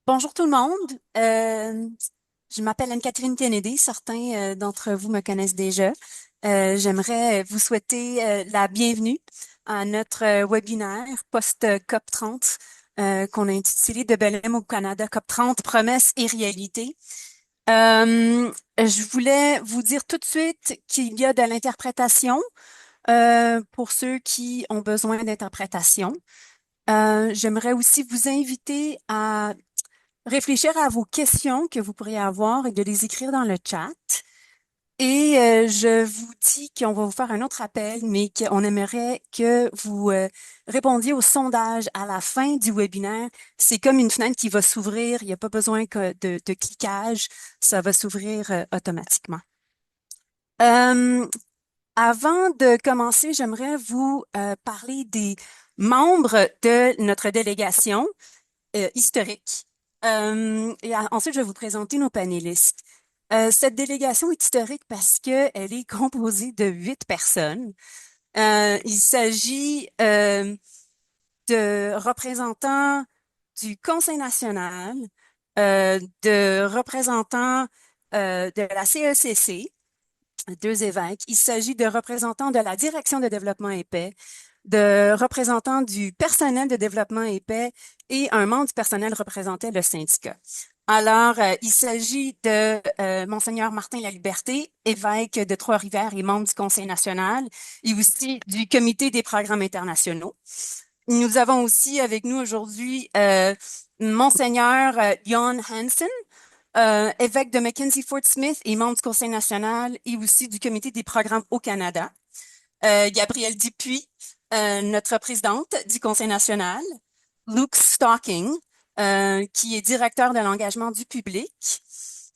Bonjour tout le monde. Je m'appelle Anne-Catherine Kennedy. Certains d'entre vous me connaissent déjà. J'aimerais vous souhaiter la bienvenue à notre webinaire post-COP 30 qu'on a intitulé De Belém au Canada, COP 30, promesses et réalités. Je voulais vous dire tout de suite qu'il y a de l'interprétation pour ceux qui ont besoin d'interprétation. J'aimerais aussi vous inviter à réfléchir à vos questions que vous pourriez avoir et de les écrire dans le chat. Et je vous dis qu'on va vous faire un autre appel, mais qu'on aimerait que vous répondiez au sondage à la fin du webinaire. C'est comme une fenêtre qui va s'ouvrir. Il n'y a pas besoin de cliquage. Ça va s'ouvrir automatiquement. Euh, Avant de commencer, j'aimerais vous parler des membres de notre délégation historique. Ensuite, je vais vous présenter nos panélistes. Cette délégation est historique parce qu'elle est composée de 8 personnes. Il s'agit de représentants du Conseil national, de représentants de la CECC, 2 évêques. Il s'agit de représentants de la Direction de développement et paix, de représentants du personnel de développement et paix et un membre du personnel représentait le syndicat. Alors, il s'agit de Monseigneur Martin Laliberté, évêque de Trois-Rivières et membre du Conseil national, et aussi du Comité des programmes internationaux. Nous avons aussi avec nous aujourd'hui Monseigneur Jon Hansen, évêque de Mackenzie-Fort Smith et membre du Conseil national et aussi du Comité des programmes au Canada. Gabrielle Dupuis, notre présidente du Conseil national. Luke Stocking, qui est directeur de l'engagement du public.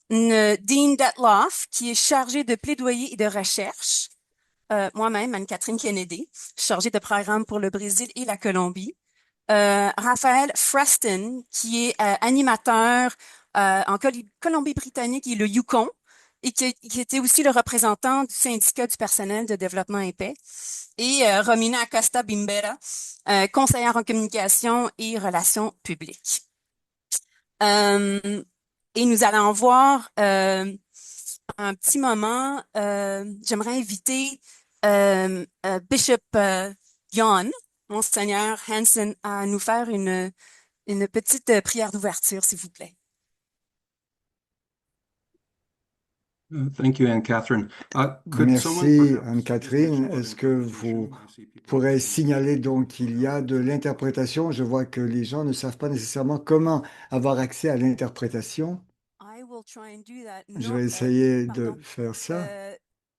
Dean Detloff, qui est chargé de plaidoyer et de recherche. Moi-même, Anne-Catherine Kennedy, chargée de programme pour le Brésil et la Colombie. Raphaël Freston, qui est animateur en Colombie-Britannique et le Yukon, et qui était aussi le représentant du syndicat du personnel de développement et paix. Et Romina Acosta Bimbera, conseillère en communication et relations publiques. Et nous allons voir un petit moment. J'aimerais inviter Bishop Jon, Monseigneur Hansen, à nous faire une petite prière d'ouverture, s'il vous plaît. Thank you, Anne-Catherine. Merci, Anne-Catherine. Est-ce que vous pourrez signaler donc qu'il y a de l'interprétation? Je vois que les gens ne savent pas nécessairement comment avoir accès à l'interprétation. Je vais essayer de faire ça.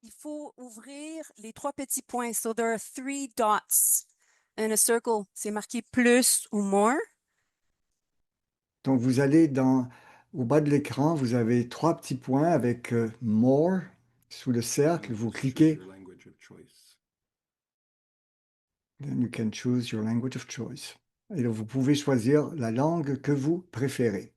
Il faut ouvrir les 3 petits points. So there are 3 dots in a circle. C'est marqué plus ou more. Donc, vous allez au bas de l'écran, vous avez 3 petits points avec More sous le cercle. Vous cliquez. Then you can choose your language of choice. Et donc, vous pouvez choisir la langue que vous préférez.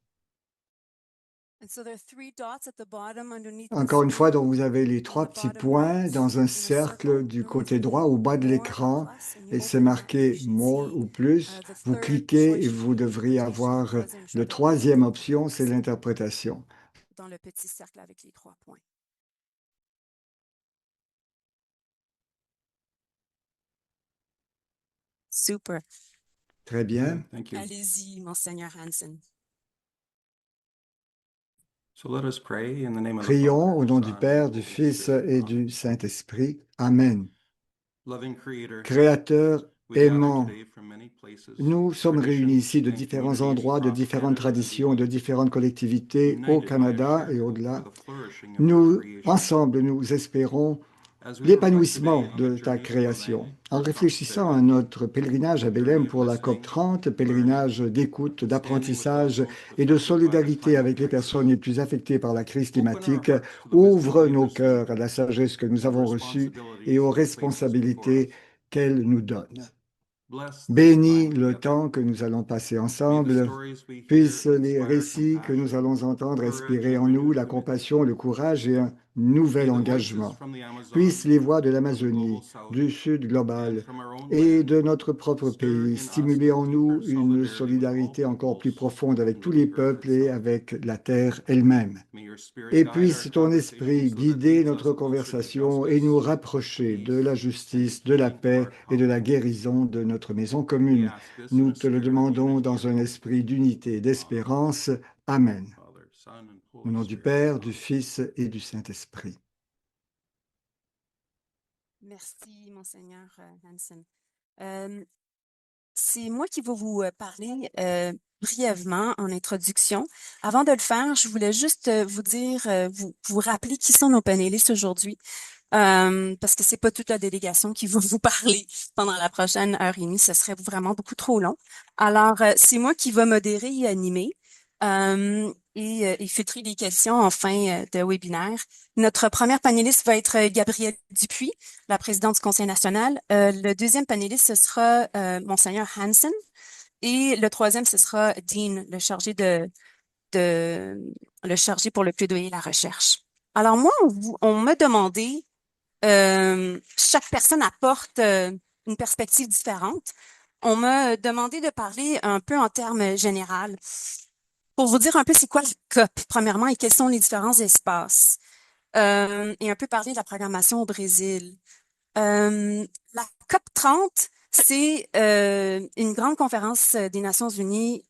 Encore une fois, donc vous avez les 3 petits points dans un cercle du côté droit au bas de l'écran et c'est marqué More ou plus. Vous cliquez et vous devriez avoir le troisième option, c'est l'interprétation. Dans le petit cercle avec les 3 points. Super. Très bien. Thank you. Allez-y, Monseigneur Hansen. So let us pray in the name of the Prions Father, au nom du Son, Père, and du Holy Fils Spirit. et du Amen. Saint-Esprit. Amen. Loving Creator, Créateur we gather aimant, today from many places, nous sommes réunis ici de traditions, and différents communities endroits, de across différentes Canada and traditions, de beyond, différentes collectivités au united by a Canada et shared hope au-delà. for the flourishing of your Nous, creation. ensemble, nous espérons As we reflect l'épanouissement today on de the ta journey to Belém création. En for réfléchissant à COP30, notre pèlerinage à Belém journey of pour la listening, COP30, learning, pèlerinage d'écoute, standing with those d'apprentissage most et de affected by the solidarité climate avec les crisis, personnes les plus affectées par la crise open our climatique, hearts to the ouvre wisdom we nos have cœurs à received la sagesse que nous and the avons reçue responsibilities et aux it places before responsabilités us. qu'elle nous donne. Bless this Bénis time le together. temps que nous allons passer May the ensemble. stories we hear Puissent les inspire récits que nous compassion, allons entendre courage, inspirer and en nous renewed la commitment compassion, le courage et un nouvel engagement. Puissent les voix de l'Amazonie, du Sud global et de notre propre pays stimuler en nous une solidarité encore plus profonde avec tous les peuples et avec la terre elle-même. Et puisse ton esprit guider notre conversation et nous rapprocher de la justice, de la paix et de la guérison de notre maison commune. Nous te le demandons dans un esprit d'unité, d'espérance. Amen. Au nom du Père, du Fils et du Saint-Esprit. Merci, Monseigneur Hansen. C'est moi qui vais vous parler brièvement en introduction. Avant de le faire, je voulais juste vous dire, vous rappeler qui sont nos panélistes aujourd'hui, parce que c'est pas toute la délégation qui va vous parler pendant la prochaine heure et demie. Ce serait vraiment beaucoup trop long. Alors, c'est moi qui va modérer et animer et filtrer les questions en fin de webinaire. Notre première panéliste va être Gabrielle Dupuis, la présidente du Conseil national. Le deuxième panéliste, ce sera Monseigneur Hansen. Et le troisième, ce sera Dean, le chargé pour le plaidoyer et la recherche. Alors moi, on m'a demandé, chaque personne apporte une perspective différente. On m'a demandé de parler un peu en termes généraux pour vous dire un peu c'est quoi la COP, premièrement, et quels sont les différents espaces. Et un peu parler de la programmation au Brésil. La COP 30, c'est une grande conférence des Nations Unies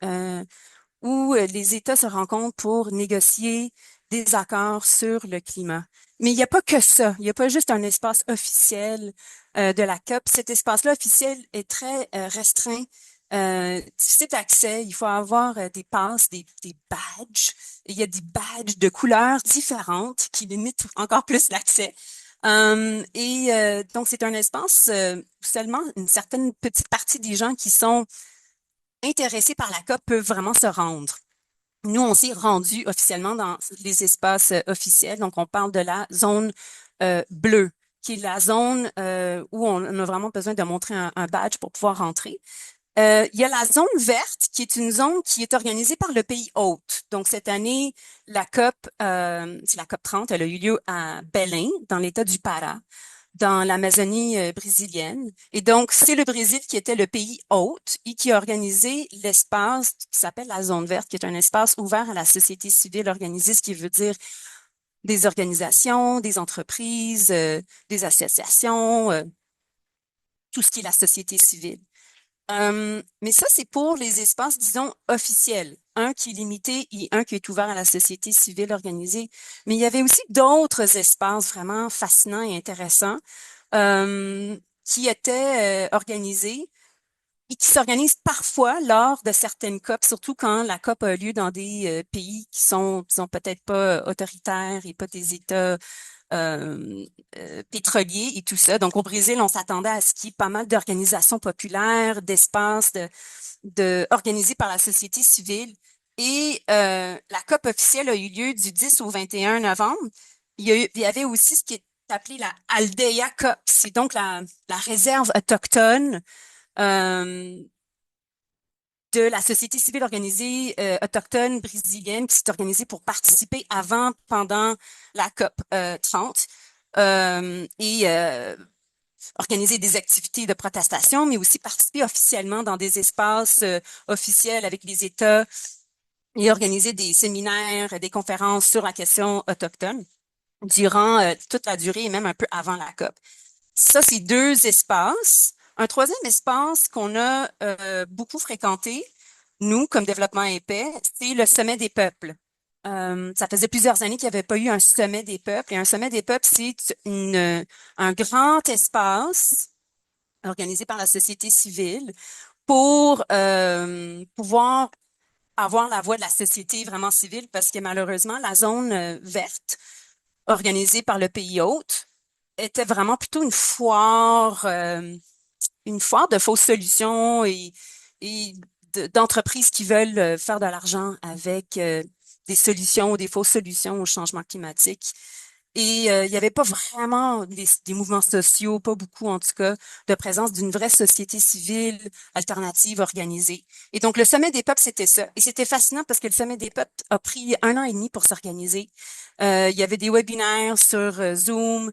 où les États se rencontrent pour négocier des accords sur le climat. Mais il n'y a pas que ça. Il n'y a pas juste un espace officiel de la COP. Cet espace-là officiel est très restreint, difficile d'accès. Il faut avoir des passes, des badges. Il y a des badges de couleurs différentes qui limitent encore plus l'accès. Donc, c'est un espace où seulement une certaine petite partie des gens qui sont intéressés par la COP peuvent vraiment se rendre. Nous, on s'est rendu officiellement dans les espaces officiels. Donc, on parle de la zone bleue, qui est la zone où on a vraiment besoin de montrer un badge pour pouvoir rentrer. Il y a la zone verte, qui est une zone qui est organisée par le pays hôte. Donc, cette année, la COP, c'est la COP 30, elle a eu lieu à Belém, dans l'État du Pará, dans l'Amazonie brésilienne. Et donc, c'est le Brésil qui était le pays hôte et qui a organisé l'espace qui s'appelle la zone verte, qui est un espace ouvert à la société civile organisée, ce qui veut dire des organisations, des entreprises, des associations, tout ce qui est la société civile. Mais ça, c'est pour les espaces, disons, officiels. Un qui est limité et un qui est ouvert à la société civile organisée. Mais il y avait aussi d'autres espaces vraiment fascinants et intéressants qui étaient organisés et qui s'organisent parfois lors de certaines COP, surtout quand la COP a lieu dans des pays qui sont, disons, peut-être pas autoritaires et pas des États pétroliers et tout ça. Donc, au Brésil, on s'attendait à ce qu'il y ait pas mal d'organisations populaires, d'espaces organisés par la société civile. Et la COP officielle a eu lieu du 10 au 21 novembre. Il y avait aussi ce qui est appelé la Aldeia COP. C'est donc la réserve autochtone de la société civile organisée autochtone brésilienne qui s'est organisée pour participer avant, pendant la COP 30 et organiser des activités de protestation, mais aussi participer officiellement dans des espaces officiels avec les États et organiser des séminaires, des conférences sur la question autochtone durant toute la durée et même un peu avant la COP. Ça, c'est deux espaces. Un troisième espace qu'on a beaucoup fréquenté, nous, comme Développement et Paix, c'est le Sommet des peuples. Ça faisait plusieurs années qu'il n'y avait pas eu un Sommet des peuples. Et un Sommet des peuples, c'est un grand espace organisé par la société civile pour pouvoir avoir la voix de la société vraiment civile, parce que malheureusement, la zone verte organisée par le pays hôte était vraiment plutôt une foire de fausses solutions et d'entreprises qui veulent faire de l'argent avec des solutions ou des fausses solutions au changement climatique. Et il n'y avait pas vraiment des mouvements sociaux, pas beaucoup en tout cas, de présence d'une vraie société civile alternative organisée. Et donc, le Sommet des peuples, c'était ça. Et c'était fascinant parce que le Sommet des peuples a pris 1 an et demi pour s'organiser. Il y avait des webinaires sur Zoom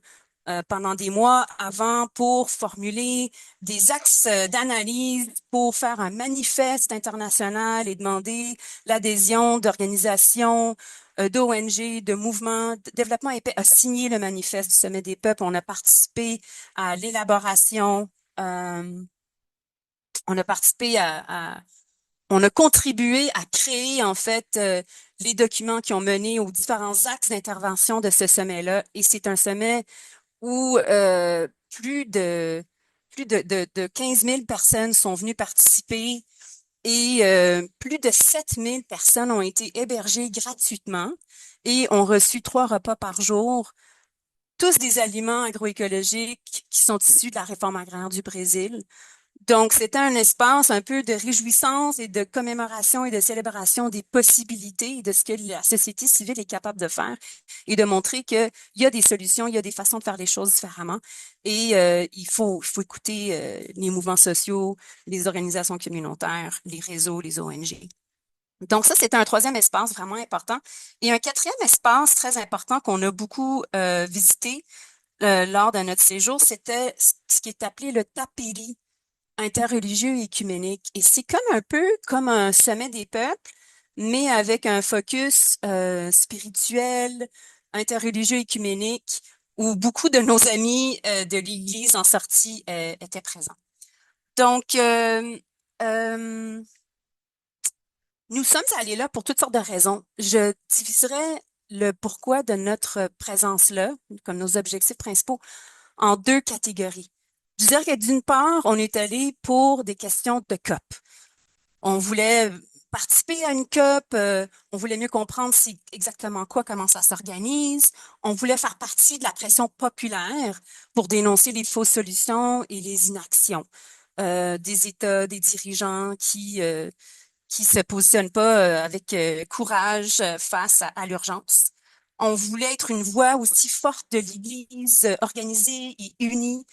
pendant des mois avant pour formuler des axes d'analyse, pour faire un manifeste international et demander l'adhésion d'organisations, d'ONG, de mouvements. Développement et Paix a signé le manifeste du Sommet des peuples. On a participé à l'élaboration, on a participé on a contribué à créer en fait les documents qui ont mené aux différents axes d'intervention de ce sommet-là. Et c'est un sommet où plus de 15 000 personnes sont venues participer et plus de 7 000 personnes ont été hébergées gratuitement et ont reçu 3 repas par jour, tous des aliments agroécologiques qui sont issus de la réforme agraire du Brésil. Donc, c'était un espace un peu de réjouissance et de commémoration et de célébration des possibilités et de ce que la société civile est capable de faire et de montrer qu'il y a des solutions, il y a des façons de faire les choses différemment. Et il faut écouter les mouvements sociaux, les organisations communautaires, les réseaux, les ONG. Donc, ça, c'était un troisième espace vraiment important. Et un quatrième espace très important qu'on a beaucoup visité lors de notre séjour, c'était ce qui est appelé le tapiri interreligieux et écuménique. Et c'est comme un peu comme un sommet des peuples, mais avec un focus spirituel, interreligieux, écuménique, où beaucoup de nos amis de l'Église en sortie étaient présents. Donc, euh, nous sommes allés là pour toutes sortes de raisons. Je diviserais le pourquoi de notre présence là, comme nos objectifs principaux, en 2 catégories. Je dirais que d'une part, on est allé pour des questions de COP. On voulait participer à une COP, on voulait mieux comprendre c'est exactement quoi, comment ça s'organise. On voulait faire partie de la pression populaire pour dénoncer les fausses solutions et les inactions des États, des dirigeants qui se positionnent pas avec courage face à l'urgence. On voulait être une voix aussi forte de l'Église organisée et unie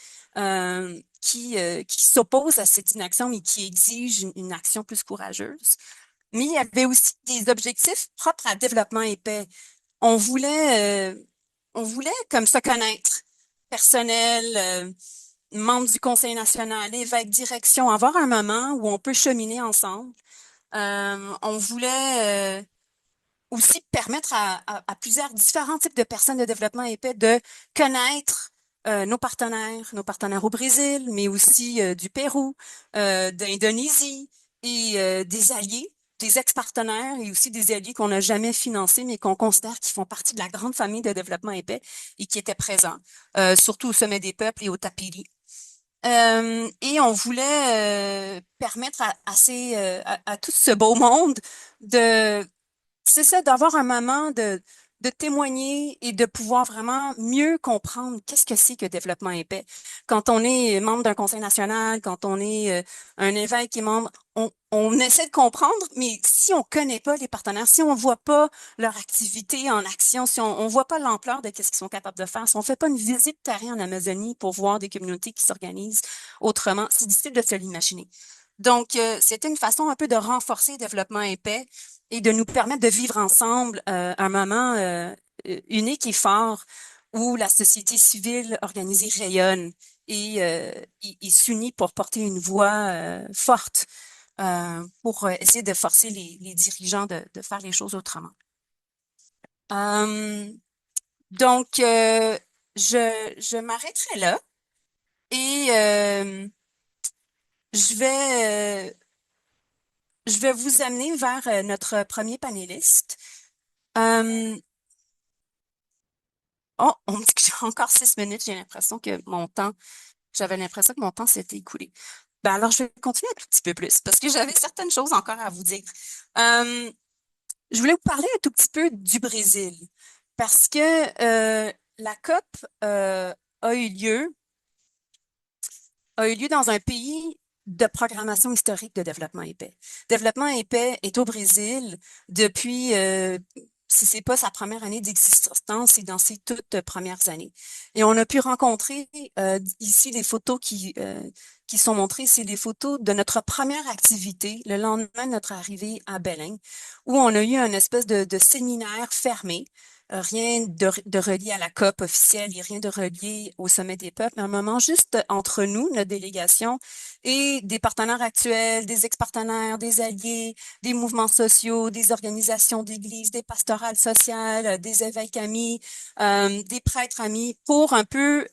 qui s'oppose à cette inaction, mais qui exige une action plus courageuse. Mais il y avait aussi des objectifs propres à développement et paix. On voulait, euh, on voulait comme se connaître, personnel, membres du Conseil national, évêque, direction, avoir un moment où on peut cheminer ensemble. On voulait aussi permettre à plusieurs différents types de personnes de développement épais de connaître nos partenaires au Brésil, mais aussi du Pérou, d'Indonésie et des alliés, des ex-partenaires et aussi des alliés qu'on n'a jamais financés, mais qu'on considère qui font partie de la grande famille de développement épais et qui étaient présents, surtout au Sommet des peuples et au Tapiri. Et on voulait permettre à tout ce beau monde de, c'est ça, d'avoir un moment de témoigner et de pouvoir vraiment mieux comprendre qu'est-ce que c'est que développement épais. Quand on est membre d'un conseil national, quand on est un évêque et membre, on essaie de comprendre, mais si on connaît pas les partenaires, si on voit pas leur activité en action, si on voit pas l'ampleur de qu'est-ce qu'ils sont capables de faire, si on fait pas une visite terrain en Amazonie pour voir des communautés qui s'organisent autrement, c'est difficile de se l'imaginer. Donc, c'était une façon un peu de renforcer le développement épais et de nous permettre de vivre ensemble un moment unique et fort où la société civile organisée rayonne et s'unit pour porter une voix forte pour essayer de forcer les dirigeants de faire les choses autrement. Euh, donc, je m'arrêterai là et je vais, euh, je vais vous amener vers notre premier panéliste. Euh, Oh, on me dit que j'ai encore 6 minutes. J'avais l'impression que mon temps s'était écoulé. Ben alors, je vais continuer un tout petit peu plus parce que j'avais certaines choses encore à vous dire. Euh, je voulais vous parler un tout petit peu du Brésil parce que la COP a eu lieu, a eu lieu dans un pays de programmation historique de développement épais. Développement épais est au Brésil depuis si c'est pas sa première année d'existence, c'est dans ses toutes premières années. Et on a pu rencontrer ici les photos qui sont montrées, c'est des photos de notre première activité, le lendemain de notre arrivée à Belling, où on a eu un espèce de séminaire fermé. Rien de relié à la COP officielle et rien de relié au Sommet des peuples, mais un moment juste entre nous, notre délégation, et des partenaires actuels, des ex-partenaires, des alliés, des mouvements sociaux, des organisations d'église, des pastorales sociales, des évêques amis, des prêtres amis, pour un peu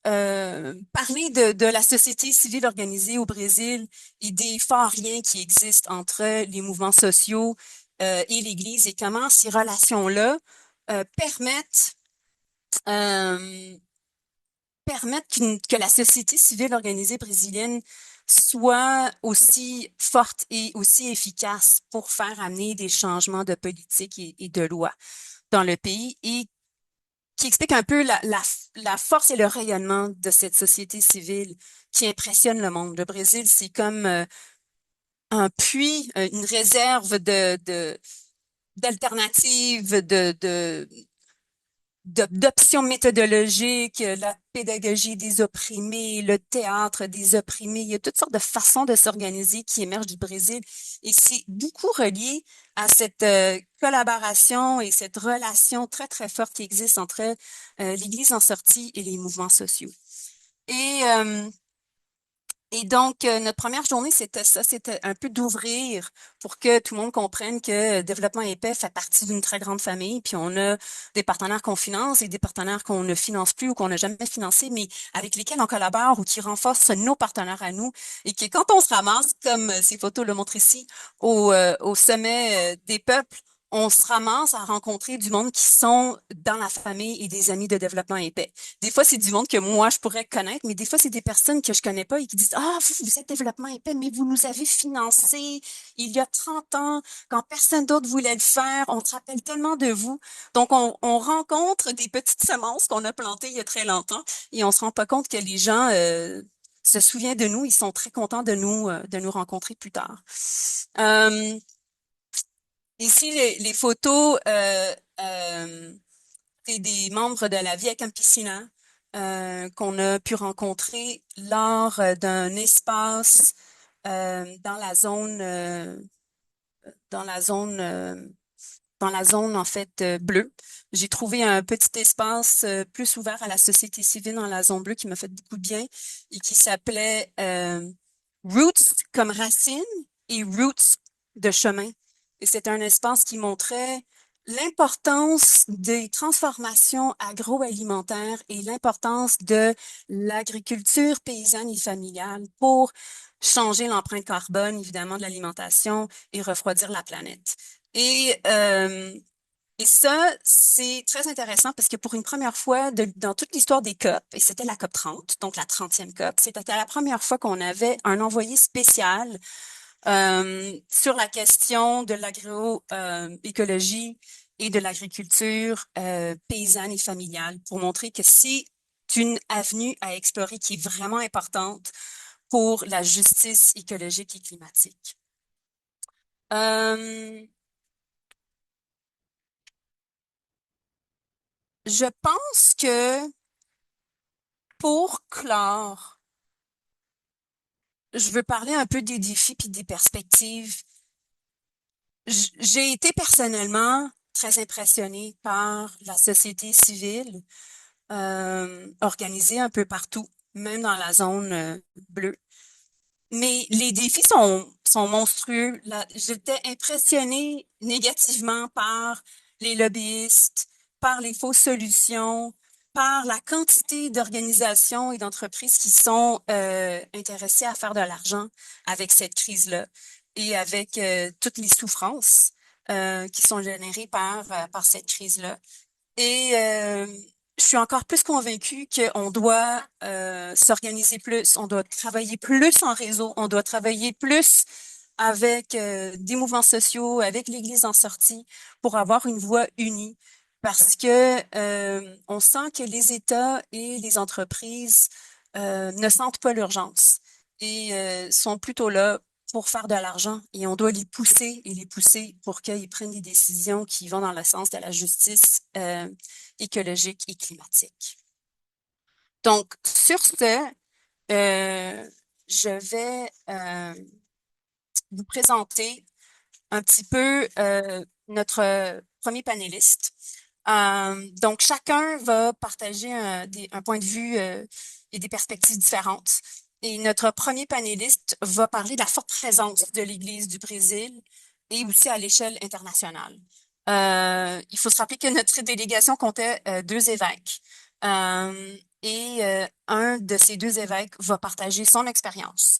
parler de la société civile organisée au Brésil et des forts liens qui existent entre les mouvements sociaux et l'Église et comment ces relations-là permettent que la société civile organisée brésilienne soit aussi forte et aussi efficace pour faire amener des changements de politique et de loi dans le pays et qui explique un peu la force et le rayonnement de cette société civile qui impressionne le monde. Le Brésil, c'est comme un puits, une réserve d'alternatives, d'options méthodologiques, la pédagogie des opprimés, le théâtre des opprimés. Il y a toutes sortes de façons de s'organiser qui émergent du Brésil et c'est beaucoup relié à cette collaboration et cette relation très, très forte qui existe entre l'Église en sortie et les mouvements sociaux. Et, euh, et donc, notre première journée, c'était ça, c'était un peu d'ouvrir pour que tout le monde comprenne que Développement et Paix fait partie d'une très grande famille, puis on a des partenaires qu'on finance et des partenaires qu'on ne finance plus ou qu'on n'a jamais financés, mais avec lesquels on collabore ou qui renforcent nos partenaires à nous, et que quand on se ramasse, comme ces photos le montrent ici, au sommet des peuples, on se ramasse à rencontrer du monde qui sont dans la famille et des amis de Développement et Paix. Des fois, c'est du monde que moi, je pourrais connaître, mais des fois, c'est des personnes que je connais pas et qui disent, ah, vous êtes Développement épais, mais vous nous avez financé il y a 30 ans, quand personne d'autre voulait le faire. On se rappelle tellement de vous. Donc, on rencontre des petites semences qu'on a plantées il y a très longtemps et on se rend pas compte que les gens, se souviennent de nous. Ils sont très contents de nous rencontrer plus tard. Euh, Ici, les photos, c'est des membres de la Via Campesina qu'on a pu rencontrer lors d'un espace dans la zone dans la zone dans la zone en fait bleue. J'ai trouvé un petit espace plus ouvert à la société civile dans la zone bleue qui m'a fait beaucoup de bien et qui s'appelait Roots comme racine et Roots de chemin. Et c'était un espace qui montrait l'importance des transformations agroalimentaires et l'importance de l'agriculture paysanne et familiale pour changer l'empreinte carbone, évidemment, de l'alimentation et refroidir la planète. Et, euh, et ça, c'est très intéressant parce que pour une première fois dans toute l'histoire des COP, et c'était la COP 30, donc la 30e COP, c'était la première fois qu'on avait un envoyé spécial sur la question de l'agroécologie et de l'agriculture paysanne et familiale pour montrer que c'est une avenue à explorer qui est vraiment importante pour la justice écologique et climatique. Euh, je pense que pour clore, je veux parler un peu des défis puis des perspectives. J'ai été personnellement très impressionnée par la société civile organisée un peu partout, même dans la zone bleue. Mais les défis sont monstrueux. J'étais impressionnée négativement par les lobbyistes, par les fausses solutions, par la quantité d'organisations et d'entreprises qui sont intéressées à faire de l'argent avec cette crise-là et avec toutes les souffrances qui sont générées par cette crise-là. Et je suis encore plus convaincue qu'on doit s'organiser plus, on doit travailler plus en réseau, on doit travailler plus avec des mouvements sociaux, avec l'Église en sortie, pour avoir une voix unie. Parce que on sent que les États et les entreprises ne sentent pas l'urgence et sont plutôt là pour faire de l'argent et on doit les pousser et les pousser pour qu'ils prennent des décisions qui vont dans le sens de la justice écologique et climatique. Donc, sur ce, je vais vous présenter un petit peu notre premier panéliste. Donc, chacun va partager un point de vue et des perspectives différentes. Et notre premier panéliste va parler de la forte présence de l'Église du Brésil et aussi à l'échelle internationale. Il faut se rappeler que notre délégation comptait 2 évêques. Un de ces 2 évêques va partager son expérience.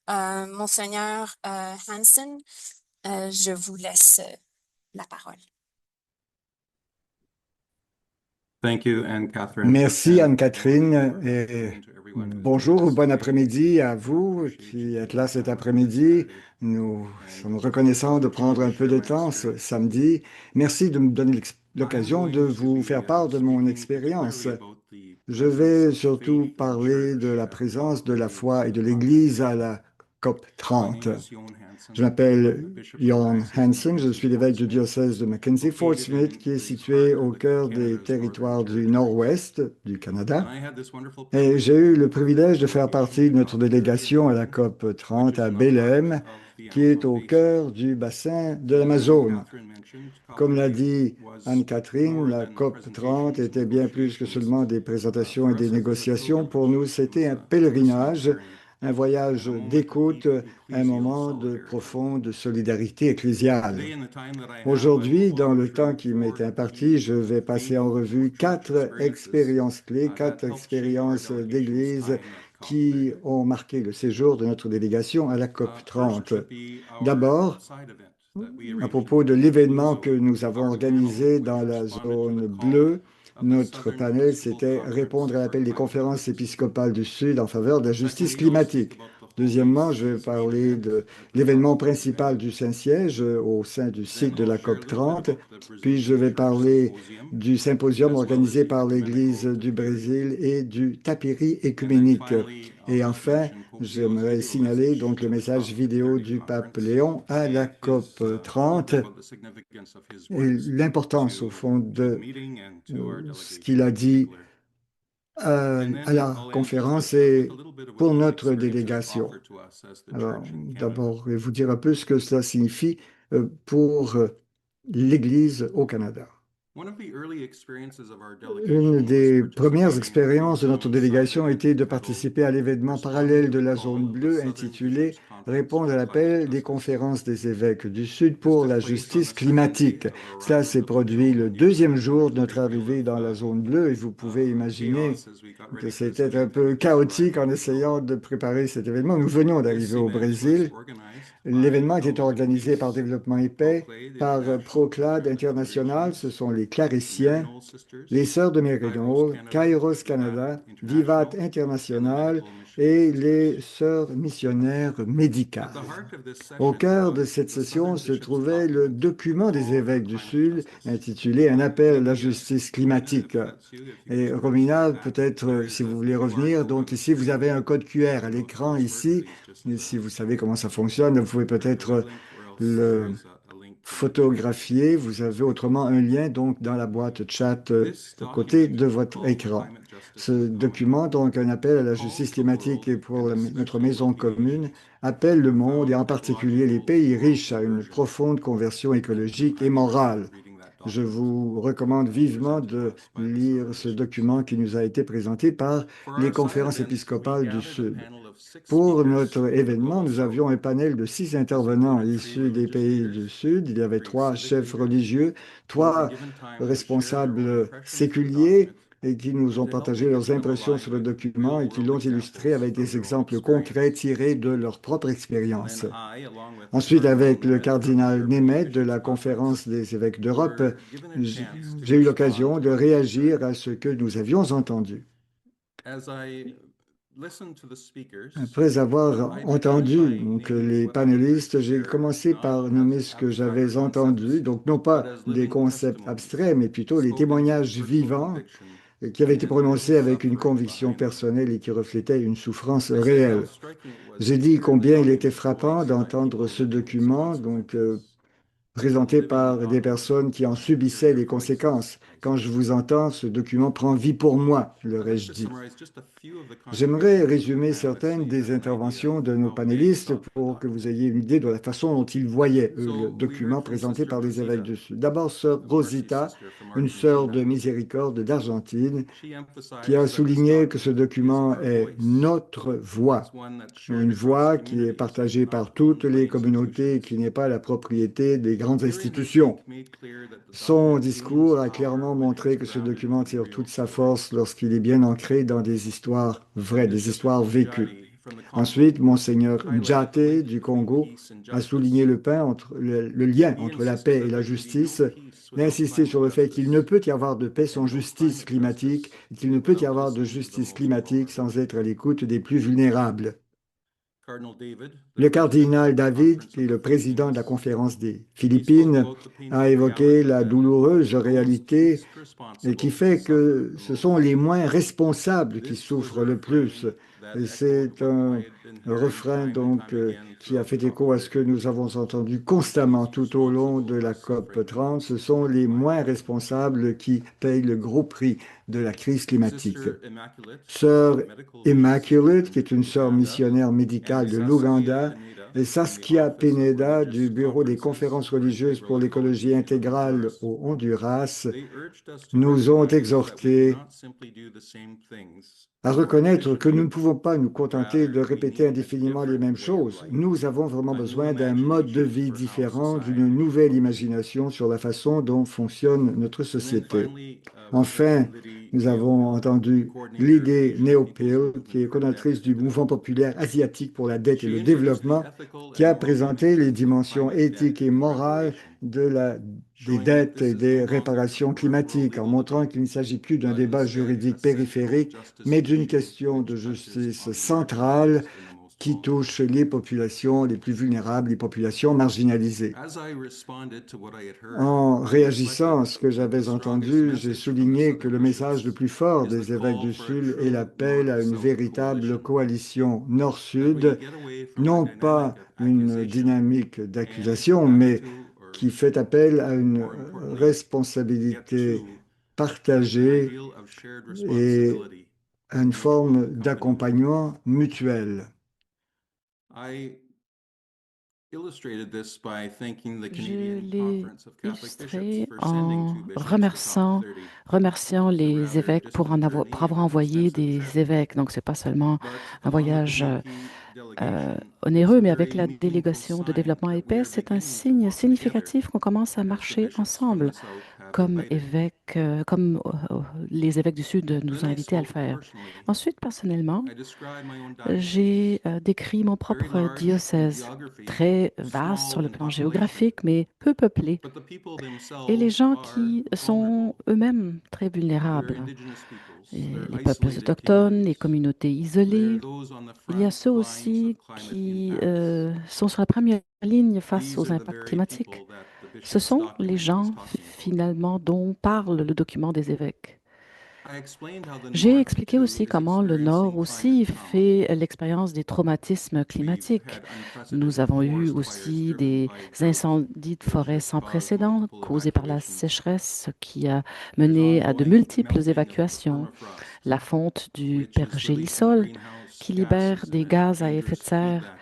Monseigneur Hansen, je vous laisse la parole. Merci Anne-Catherine et bonjour ou bon après-midi à vous qui êtes là cet après-midi. Nous sommes reconnaissants de prendre un peu de temps ce samedi. Merci de me donner l'occasion de vous faire part de mon expérience. Je vais surtout parler de la présence de la foi et de l'Église à la COP 30. Je m'appelle Jon Hansen, je suis l'évêque du diocèse de Mackenzie-Fort Smith, qui est situé au cœur des territoires du nord-ouest du Canada. Et j'ai eu le privilège de faire partie de notre délégation à la COP 30 à Belém, qui est au cœur du bassin de l'Amazone. Comme l'a dit Anne-Catherine, la COP 30 était bien plus que seulement des présentations et des négociations. Pour nous, c'était un pèlerinage, un voyage d'écoute, un moment de profonde solidarité ecclésiale. Aujourd'hui, dans le temps qui m'est imparti, je vais passer en revue 4 expériences clés, 4 expériences d'Église qui ont marqué le séjour de notre délégation à la COP 30. D'abord, à propos de l'événement que nous avons organisé dans la zone bleue, notre panel, c'était répondre à l'appel des conférences épiscopales du Sud en faveur de la justice climatique. Deuxièmement, je vais parler de l'événement principal du Saint-Siège au sein du cycle de la COP 30. Puis je vais parler du symposium organisé par l'Église du Brésil et du tapiri écuménique. Et enfin, j'aimerais signaler donc le message vidéo du pape Léon à la COP 30 et l'importance au fond de ce qu'il a dit à la conférence et pour notre délégation. Alors, d'abord, je vais vous dire un peu ce que cela signifie pour l'Église au Canada. Une des premières expériences de notre délégation était de participer à l'événement parallèle de la zone bleue intitulé Répondre à l'appel des conférences des évêques du Sud pour la justice climatique. Cela s'est produit le deuxième jour de notre arrivée dans la zone bleue et vous pouvez imaginer que c'était un peu chaotique en essayant de préparer cet événement. Nous venions d'arriver au Brésil. L'événement était organisé par Développement et Paix, par Proclad International, ce sont les Clarissiens, les Sœurs de Méridon, Kairos Canada, Vivat International et les Sœurs missionnaires médicales. Au cœur de cette session se trouvait le document des évêques du Sud intitulé Un appel à la justice climatique. Et Romina, peut-être si vous voulez revenir, donc ici vous avez un code QR à l'écran ici. Et si vous savez comment ça fonctionne, vous pouvez peut-être le photographier. Vous avez autrement un lien donc dans la boîte chat à côté de votre écran. Ce document, donc un appel à la justice climatique et pour notre maison commune, appelle le monde et en particulier les pays riches à une profonde conversion écologique et morale. Je vous recommande vivement de lire ce document qui nous a été présenté par les conférences épiscopales du Sud. Pour notre événement, nous avions un panel de 6 intervenants issus des pays du Sud. Il y avait 3 chefs religieux, 3 responsables séculiers et qui nous ont partagé leurs impressions sur le document et qui l'ont illustré avec des exemples concrets tirés de leur propre expérience. Ensuite, avec le cardinal Nemeth de la Conférence des évêques d'Europe, j'ai eu l'occasion de réagir à ce que nous avions entendu. Après avoir entendu donc, les panélistes, j'ai commencé par nommer ce que j'avais entendu, donc non pas des concepts abstraits, mais plutôt les témoignages vivants qui avait été prononcée avec une conviction personnelle et qui reflétait une souffrance réelle. J'ai dit combien il était frappant d'entendre ce document, présenté par des personnes qui en subissaient les conséquences. Quand je vous entends, ce document prend vie pour moi, leur ai-je dit. J'aimerais résumer certaines des interventions de nos panélistes pour que vous ayez une idée de la façon dont ils voyaient, eux, le document présenté par les évêques du Sud. D'abord, sœur Rosita, une sœur de miséricorde d'Argentine, qui a souligné que ce document est notre voix, une voix qui est partagée par toutes les communautés et qui n'est pas la propriété des grandes institutions. Son discours a clairement montré que ce document tire toute sa force lorsqu'il est bien ancré dans des histoires vraies, des histoires vécues. Ensuite, Monseigneur Njate du Congo a souligné le lien entre la paix et la justice. Il a insisté sur le fait qu'il ne peut y avoir de paix sans justice climatique et qu'il ne peut y avoir de justice climatique sans être à l'écoute des plus vulnérables. Le cardinal David, qui est le président de la conférence des Philippines, a évoqué la douloureuse réalité et qui fait que ce sont les moins responsables qui souffrent le plus. Et c'est un refrain qui a fait écho à ce que nous avons entendu constamment tout au long de la COP 30. Ce sont les moins responsables qui payent le gros prix de la crise climatique. Sœur Immaculate, qui est une sœur missionnaire médicale de l'Ouganda, et Saskia Pineda du Bureau des conférences religieuses pour l'écologie intégrale au Honduras, nous ont exhortés à reconnaître que nous ne pouvons pas nous contenter de répéter indéfiniment les mêmes choses. Nous avons vraiment besoin d'un mode de vie différent, d'une nouvelle imagination sur la façon dont fonctionne notre société. Enfin, nous avons entendu Lydie Neopil, qui est coordinatrice du mouvement populaire asiatique pour la dette et le développement, qui a présenté les dimensions éthiques et morales des dettes et des réparations climatiques, en montrant qu'il ne s'agit plus d'un débat juridique périphérique, mais d'une question de justice centrale qui touche les populations les plus vulnérables, les populations marginalisées. En réagissant à ce que j'avais entendu, j'ai souligné que le message le plus fort des évêques du Sud est l'appel à une véritable coalition Nord-Sud, non pas une dynamique d'accusation, mais qui fait appel à une responsabilité partagée et à une forme d'accompagnement mutuel. Je l'ai illustré en remerciant les évêques pour avoir envoyé des évêques. Donc, ce n'est pas seulement un voyage onéreux, mais avec la délégation de développement et paix, c'est un signe significatif qu'on commence à marcher ensemble, comme les évêques du Sud nous ont invités à le faire. Ensuite, personnellement, j'ai décrit mon propre diocèse, très vaste sur le plan géographique, mais peu peuplé, et les gens qui sont eux-mêmes très vulnérables. Et les peuples autochtones, les communautés isolées. Il y a ceux aussi qui sont sur la première ligne face aux impacts climatiques. Ce sont les gens, finalement, dont parle le document des évêques. J'ai expliqué aussi comment le Nord aussi fait l'expérience des traumatismes climatiques. Nous avons eu aussi des incendies de forêt sans précédent causés par la sécheresse qui a mené à de multiples évacuations. La fonte du pergélisol qui libère des gaz à effet de serre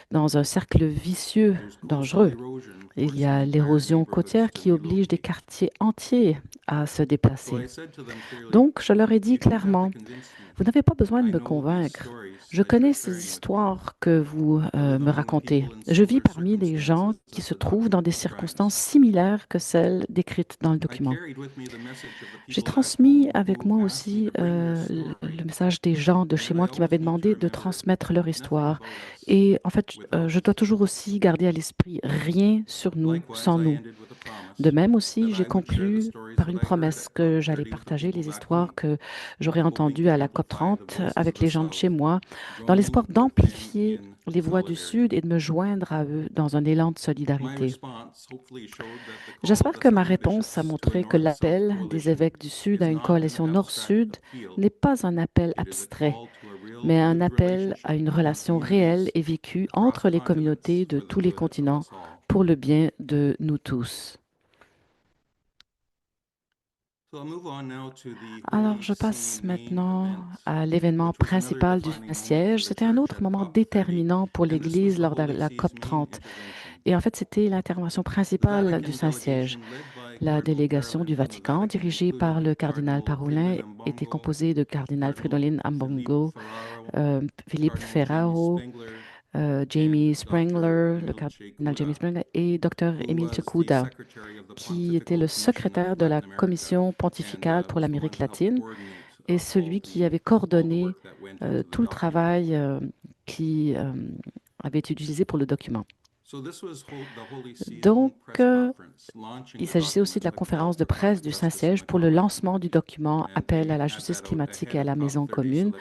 dans un cercle vicieux dangereux. Il y a l'érosion côtière qui oblige des quartiers entiers à se déplacer. Donc, je leur ai dit clairement, vous n'avez pas besoin de me convaincre. Je connais ces histoires que vous me racontez. Je vis parmi des gens qui se trouvent dans des circonstances similaires que celles décrites dans le document. J'ai transmis avec moi aussi le message des gens de chez moi qui m'avaient demandé de transmettre leur histoire. Et en fait, je dois toujours aussi garder à l'esprit rien sur nous sans nous. De même aussi, j'ai conclu par une promesse que j'allais partager les histoires que j'aurais entendues à la COP 30 avec les gens de chez moi, dans l'espoir d'amplifier les voix du Sud et de me joindre à eux dans un élan de solidarité. J'espère que ma réponse a montré que l'appel des évêques du Sud à une coalition Nord-Sud n'est pas un appel abstrait, mais un appel à une relation réelle et vécue entre les communautés de tous les continents pour le bien de nous tous. Alors, je passe maintenant à l'événement principal du Saint-Siège. C'était un autre moment déterminant pour l'Église lors de la COP 30. Et en fait, c'était l'intervention principale du Saint-Siège. La délégation du Vatican, dirigée par le cardinal Parolin, était composée de cardinal Fridolin Ambongo, Philippe Ferraro, Jamie Sprengler, le cardinal Jamie Sprengler, et Dr. Émile Tekuda, qui était le secrétaire de la Commission pontificale pour l'Amérique latine et celui qui avait coordonné tout le travail qui avait été utilisé pour le document. Donc, il s'agissait aussi de la conférence de presse du Saint-Siège pour le lancement du document Appel à la justice climatique et à la maison commune.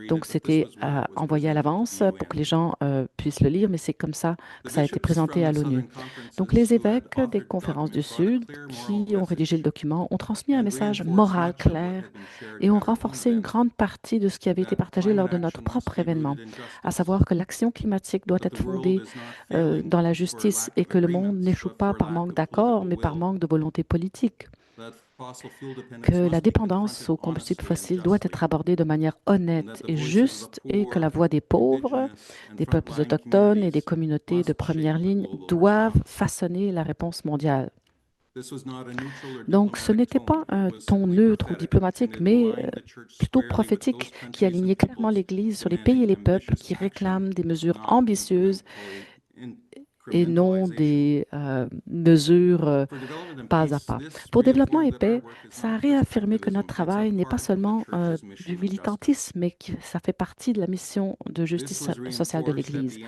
Donc, c'était envoyé à l'avance pour que les gens puissent le lire, mais c'est comme ça que ça a été présenté à l'ONU. Donc, les évêques des conférences du Sud qui ont rédigé le document ont transmis un message moral clair et ont renforcé une grande partie de ce qui avait été partagé lors de notre propre événement, à savoir que l'action climatique doit être fondée dans la justice et que le monde n'échoue pas par manque d'accord, mais par manque de volonté politique. Que la dépendance aux combustibles fossiles doit être abordée de manière honnête et juste et que la voix des pauvres, des peuples autochtones et des communautés de première ligne doivent façonner la réponse mondiale. Donc, ce n'était pas un ton neutre ou diplomatique, mais plutôt prophétique qui alignait clairement l'Église sur les pays et les peuples qui réclament des mesures ambitieuses et non des mesures pas à pas. Pour développement et paix, ça a réaffirmé que notre travail n'est pas seulement du militantisme, mais que ça fait partie de la mission de justice sociale de l'Église.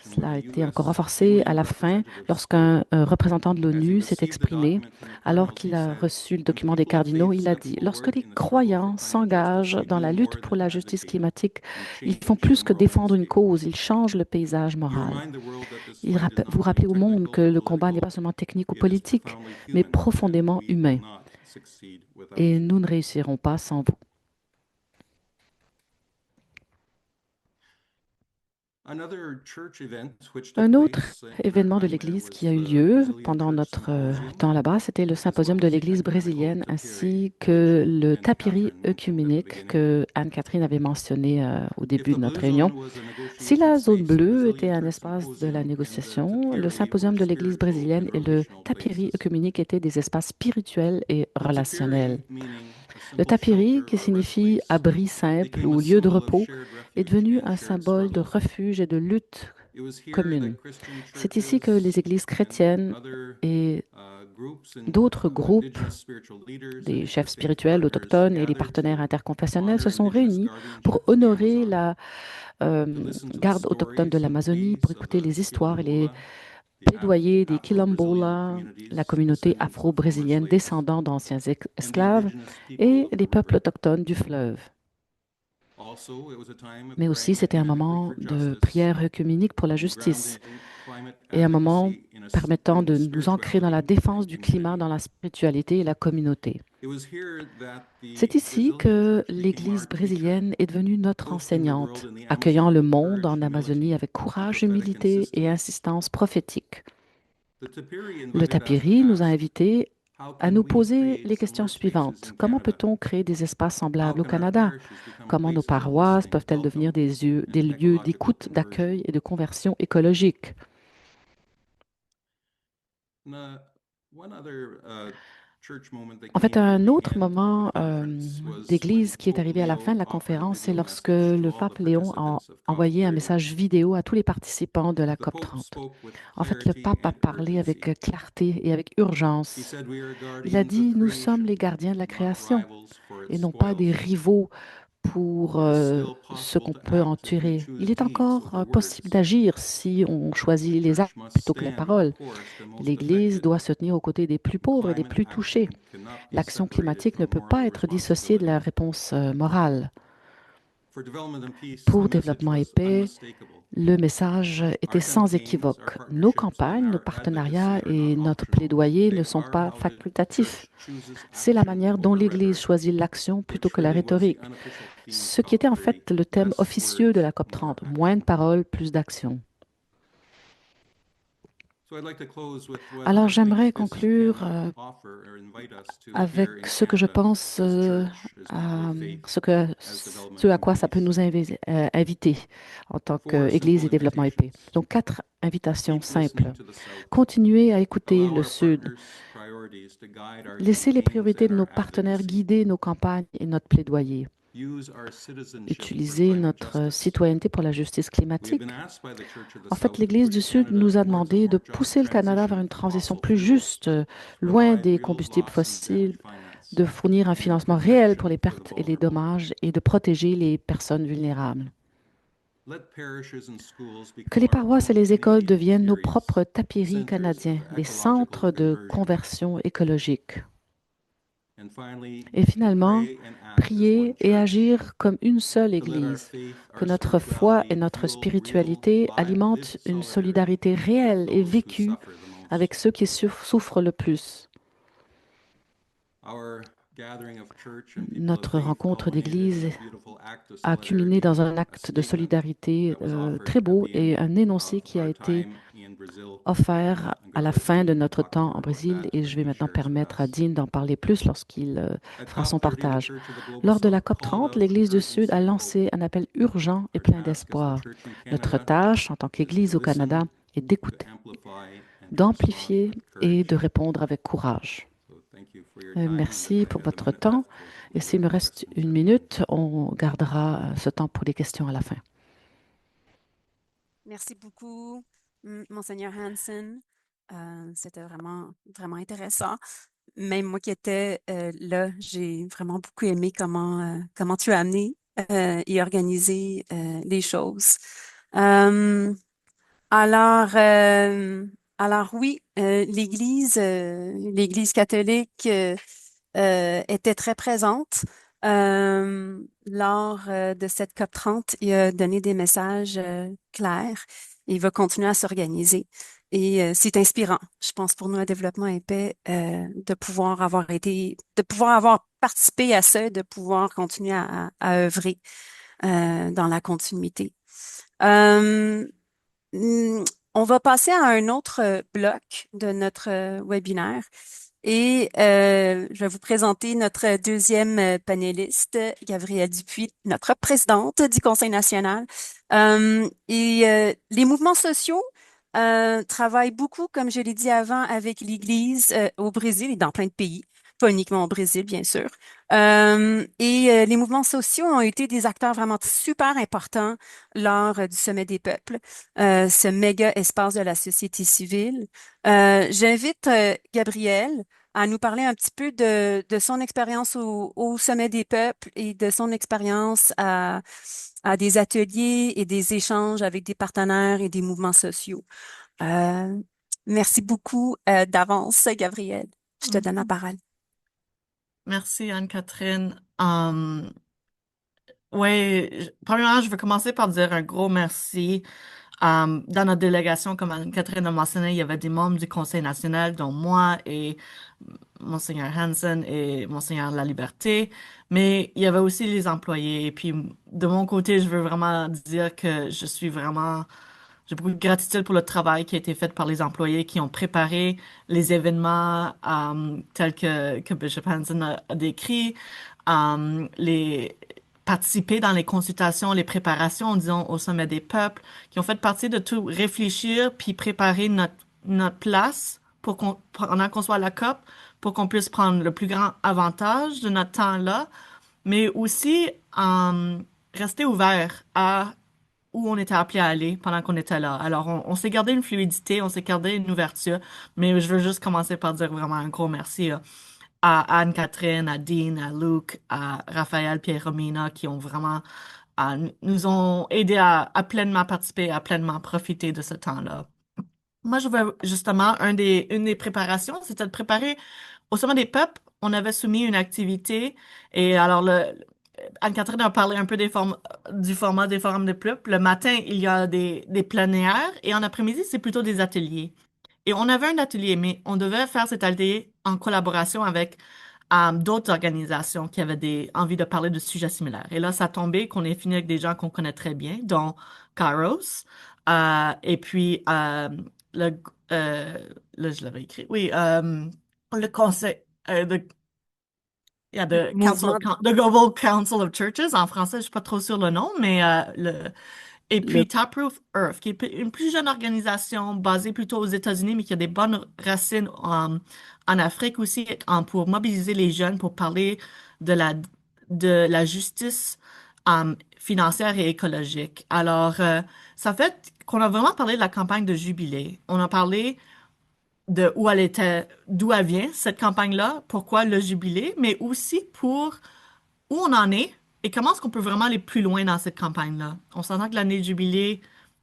Cela a été encore renforcé à la fin lorsqu'un représentant de l'ONU s'est exprimé. Alors qu'il a reçu le document des cardinaux, il a dit: Lorsque les croyants s'engagent dans la lutte pour la justice climatique, ils font plus que défendre une cause, ils changent le paysage moral. Vous rappelez au monde que le combat n'est pas seulement technique ou politique, mais profondément humain. Et nous ne réussirons pas sans vous. Un autre événement de l'Église qui a eu lieu pendant notre temps là-bas, c'était le symposium de l'Église brésilienne ainsi que le tapiri œcuménique que Anne-Catherine avait mentionné au début de notre réunion. Si la zone bleue était un espace de la négociation, le symposium de l'Église brésilienne et le tapiri œcuménique étaient des espaces spirituels et relationnels. Le tapiri, qui signifie abri simple ou lieu de repos, est devenu un symbole de refuge et de lutte commune. C'est ici que les églises chrétiennes et d'autres groupes, des chefs spirituels autochtones et les partenaires interconfessionnels se sont réunis pour honorer la garde autochtone de l'Amazonie, pour écouter les histoires et les plaidoyer des Quilombola, la communauté afro-brésilienne descendant d'anciens esclaves, et les peuples autochtones du fleuve. Mais aussi, c'était un moment de prière œcuménique pour la justice et un moment permettant de nous ancrer dans la défense du climat, dans la spiritualité et la communauté. C'est ici que l'Église brésilienne est devenue notre enseignante, accueillant le monde en Amazonie avec courage, humilité et insistance prophétique. Le tapiri nous a invités à nous poser les questions suivantes. Comment peut-on créer des espaces semblables au Canada? Comment nos paroisses peuvent-elles devenir des lieux d'écoute, d'accueil et de conversion écologique? En fait, un autre moment d'Église qui est arrivé à la fin de la conférence, c'est lorsque le pape Léon a envoyé un message vidéo à tous les participants de la COP 30. En fait, le pape a parlé avec clarté et avec urgence. Il a dit: Nous sommes les gardiens de la création et non pas des rivaux pour ce qu'on peut en tirer. Il est encore possible d'agir si on choisit les actes plutôt que les paroles. L'Église doit se tenir aux côtés des plus pauvres et des plus touchés. L'action climatique ne peut pas être dissociée de la réponse morale. Pour développement et paix, Le message était sans équivoque. Nos campagnes, nos partenariats et notre plaidoyer ne sont pas facultatifs. C'est la manière dont l'Église choisit l'action plutôt que la rhétorique, ce qui était en fait le thème officieux de la COP30. Moins de paroles, plus d'action. Alors j'aimerais conclure avec ce que je pense, ce à quoi ça peut nous inviter en tant qu'Église et développement et paix. Donc, 4 invitations simples. Continuez à écouter le Sud. Laissez les priorités de nos partenaires guider nos campagnes et notre plaidoyer. Utiliser notre citoyenneté pour la justice climatique. En fait, l'Église du Sud nous a demandé de pousser le Canada vers une transition plus juste, loin des combustibles fossiles, de fournir un financement réel pour les pertes et les dommages et de protéger les personnes vulnérables. Que les paroisses et les écoles deviennent nos propres tapiris canadiens, des centres de conversion écologique. Et finalement, prier et agir comme une seule Église, que notre foi et notre spiritualité alimentent une solidarité réelle et vécue avec ceux qui souffrent le plus. Notre rencontre d'Église a culminé dans un acte de solidarité très beau et un énoncé qui a été offert à la fin de notre temps en Brésil et je vais maintenant permettre à Dean d'en parler plus lorsqu'il fera son partage. Lors de la COP30, l'Église du Sud a lancé un appel urgent et plein d'espoir. Notre tâche en tant qu'Église au Canada est d'écouter, d'amplifier et de répondre avec courage. Merci pour votre temps. Et s'il me reste 1 minute, on gardera ce temps pour les questions à la fin. Merci beaucoup, Monseigneur Hansen. C'était vraiment, vraiment intéressant. Même moi qui étais là, j'ai vraiment beaucoup aimé comment tu as amené et organisé les choses. Alors, alors oui, l'Église catholique était très présente lors de cette COP30. Il a donné des messages clairs. Il va continuer à s'organiser. Et c'est inspirant, je pense, pour nous à Développement et Paix, de pouvoir avoir participé à ça, de pouvoir continuer à œuvrer dans la continuité. Hmm, On va passer à un autre bloc de notre webinaire et je vais vous présenter notre deuxième panéliste, Gabrielle Dupuis, notre présidente du Conseil national. Les mouvements sociaux travaillent beaucoup, comme je l'ai dit avant, avec l'Église au Brésil et dans plein de pays, pas uniquement au Brésil, bien sûr. Les mouvements sociaux ont été des acteurs vraiment super importants lors du Sommet des peuples, ce méga espace de la société civile. J'invite Gabrielle à nous parler un petit peu de son expérience au Sommet des peuples et de son expérience à des ateliers et des échanges avec des partenaires et des mouvements sociaux. Merci beaucoup d'avance, Gabrielle. Je te donne la parole. Merci Anne-Catherine. Oui, premièrement, je veux commencer par dire un gros merci. Dans notre délégation, comme Anne-Catherine a mentionné, il y avait des membres du Conseil national, dont moi et Monseigneur Hansen et Monseigneur La Liberté, mais il y avait aussi les employés. Et puis, de mon côté, je veux vraiment dire que j'ai beaucoup de gratitude pour le travail qui a été fait par les employés qui ont préparé les événements tels que Bishop Hansen a décrit, les participer dans les consultations, les préparations, disons, au Sommet des peuples, qui ont fait partie de tout réfléchir puis préparer notre place pendant qu'on soit à la COP, pour qu'on puisse prendre le plus grand avantage de notre temps-là, mais aussi rester ouvert à où on était appelé à aller pendant qu'on était là. Alors, on s'est gardé une fluidité, on s'est gardé une ouverture, mais je veux juste commencer par dire vraiment un gros merci à Anne-Catherine, à Dean, à Luc, à Raphaël, Pierre Romina, qui ont vraiment nous ont aidés à pleinement participer, à pleinement profiter de ce temps-là. Moi, je veux justement, une des préparations, c'était de préparer au Sommet des peuples. On avait soumis une activité et alors Anne-Catherine a parlé un peu du format des forums de peuple. Le matin, il y a des plénières et en après-midi, c'est plutôt des ateliers. Et on avait un atelier, mais on devait faire cet atelier en collaboration avec d'autres organisations qui avaient envie de parler de sujets similaires. Et là, ça a tombé qu'on est fini avec des gens qu'on connaît très bien, dont Kairos, et puis le, euh, là, je l'avais écrit, oui, le conseil, il y a Mouvement, The Global Council of Churches, en français, je suis pas trop sûr le nom, mais et le puis Taproot Earth, qui est une plus jeune organisation basée plutôt aux États-Unis, mais qui a des bonnes racines en Afrique aussi, pour mobiliser les jeunes pour parler de la justice financière et écologique. Alors, ça fait qu'on a vraiment parlé de la campagne de Jubilé. On a parlé de où elle était, d'où elle vient, cette campagne-là, pourquoi le Jubilé, mais aussi pour où on en est et comment est-ce qu'on peut vraiment aller plus loin dans cette campagne-là. On s'entend que l'année de jubilé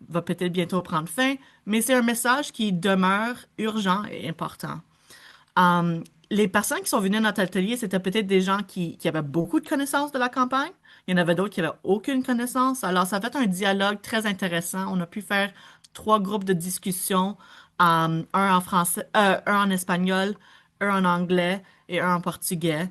va peut-être bientôt prendre fin, mais c'est un message qui demeure urgent et important. Les personnes qui sont venues à notre atelier, c'était peut-être des gens qui avaient beaucoup de connaissances de la campagne. Il y en avait d'autres qui n'avaient aucune connaissance. Alors, ça a fait un dialogue très intéressant. On a pu faire 3 groupes de discussion, un en français, un en espagnol, un en anglais et un en portugais.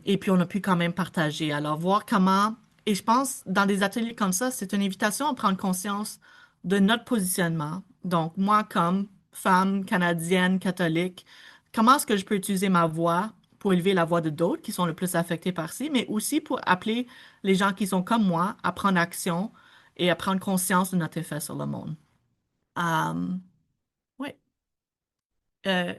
Et puis, on a pu quand même partager. Alors, voir comment... Et je pense, dans des ateliers comme ça, c'est une invitation à prendre conscience de notre positionnement. Donc, moi, comme femme canadienne catholique, comment est-ce que je peux utiliser ma voix pour élever la voix de d'autres qui sont le plus affectés par ci, mais aussi pour appeler les gens qui sont comme moi à prendre action et à prendre conscience de notre effet sur le monde. Oui. Euh,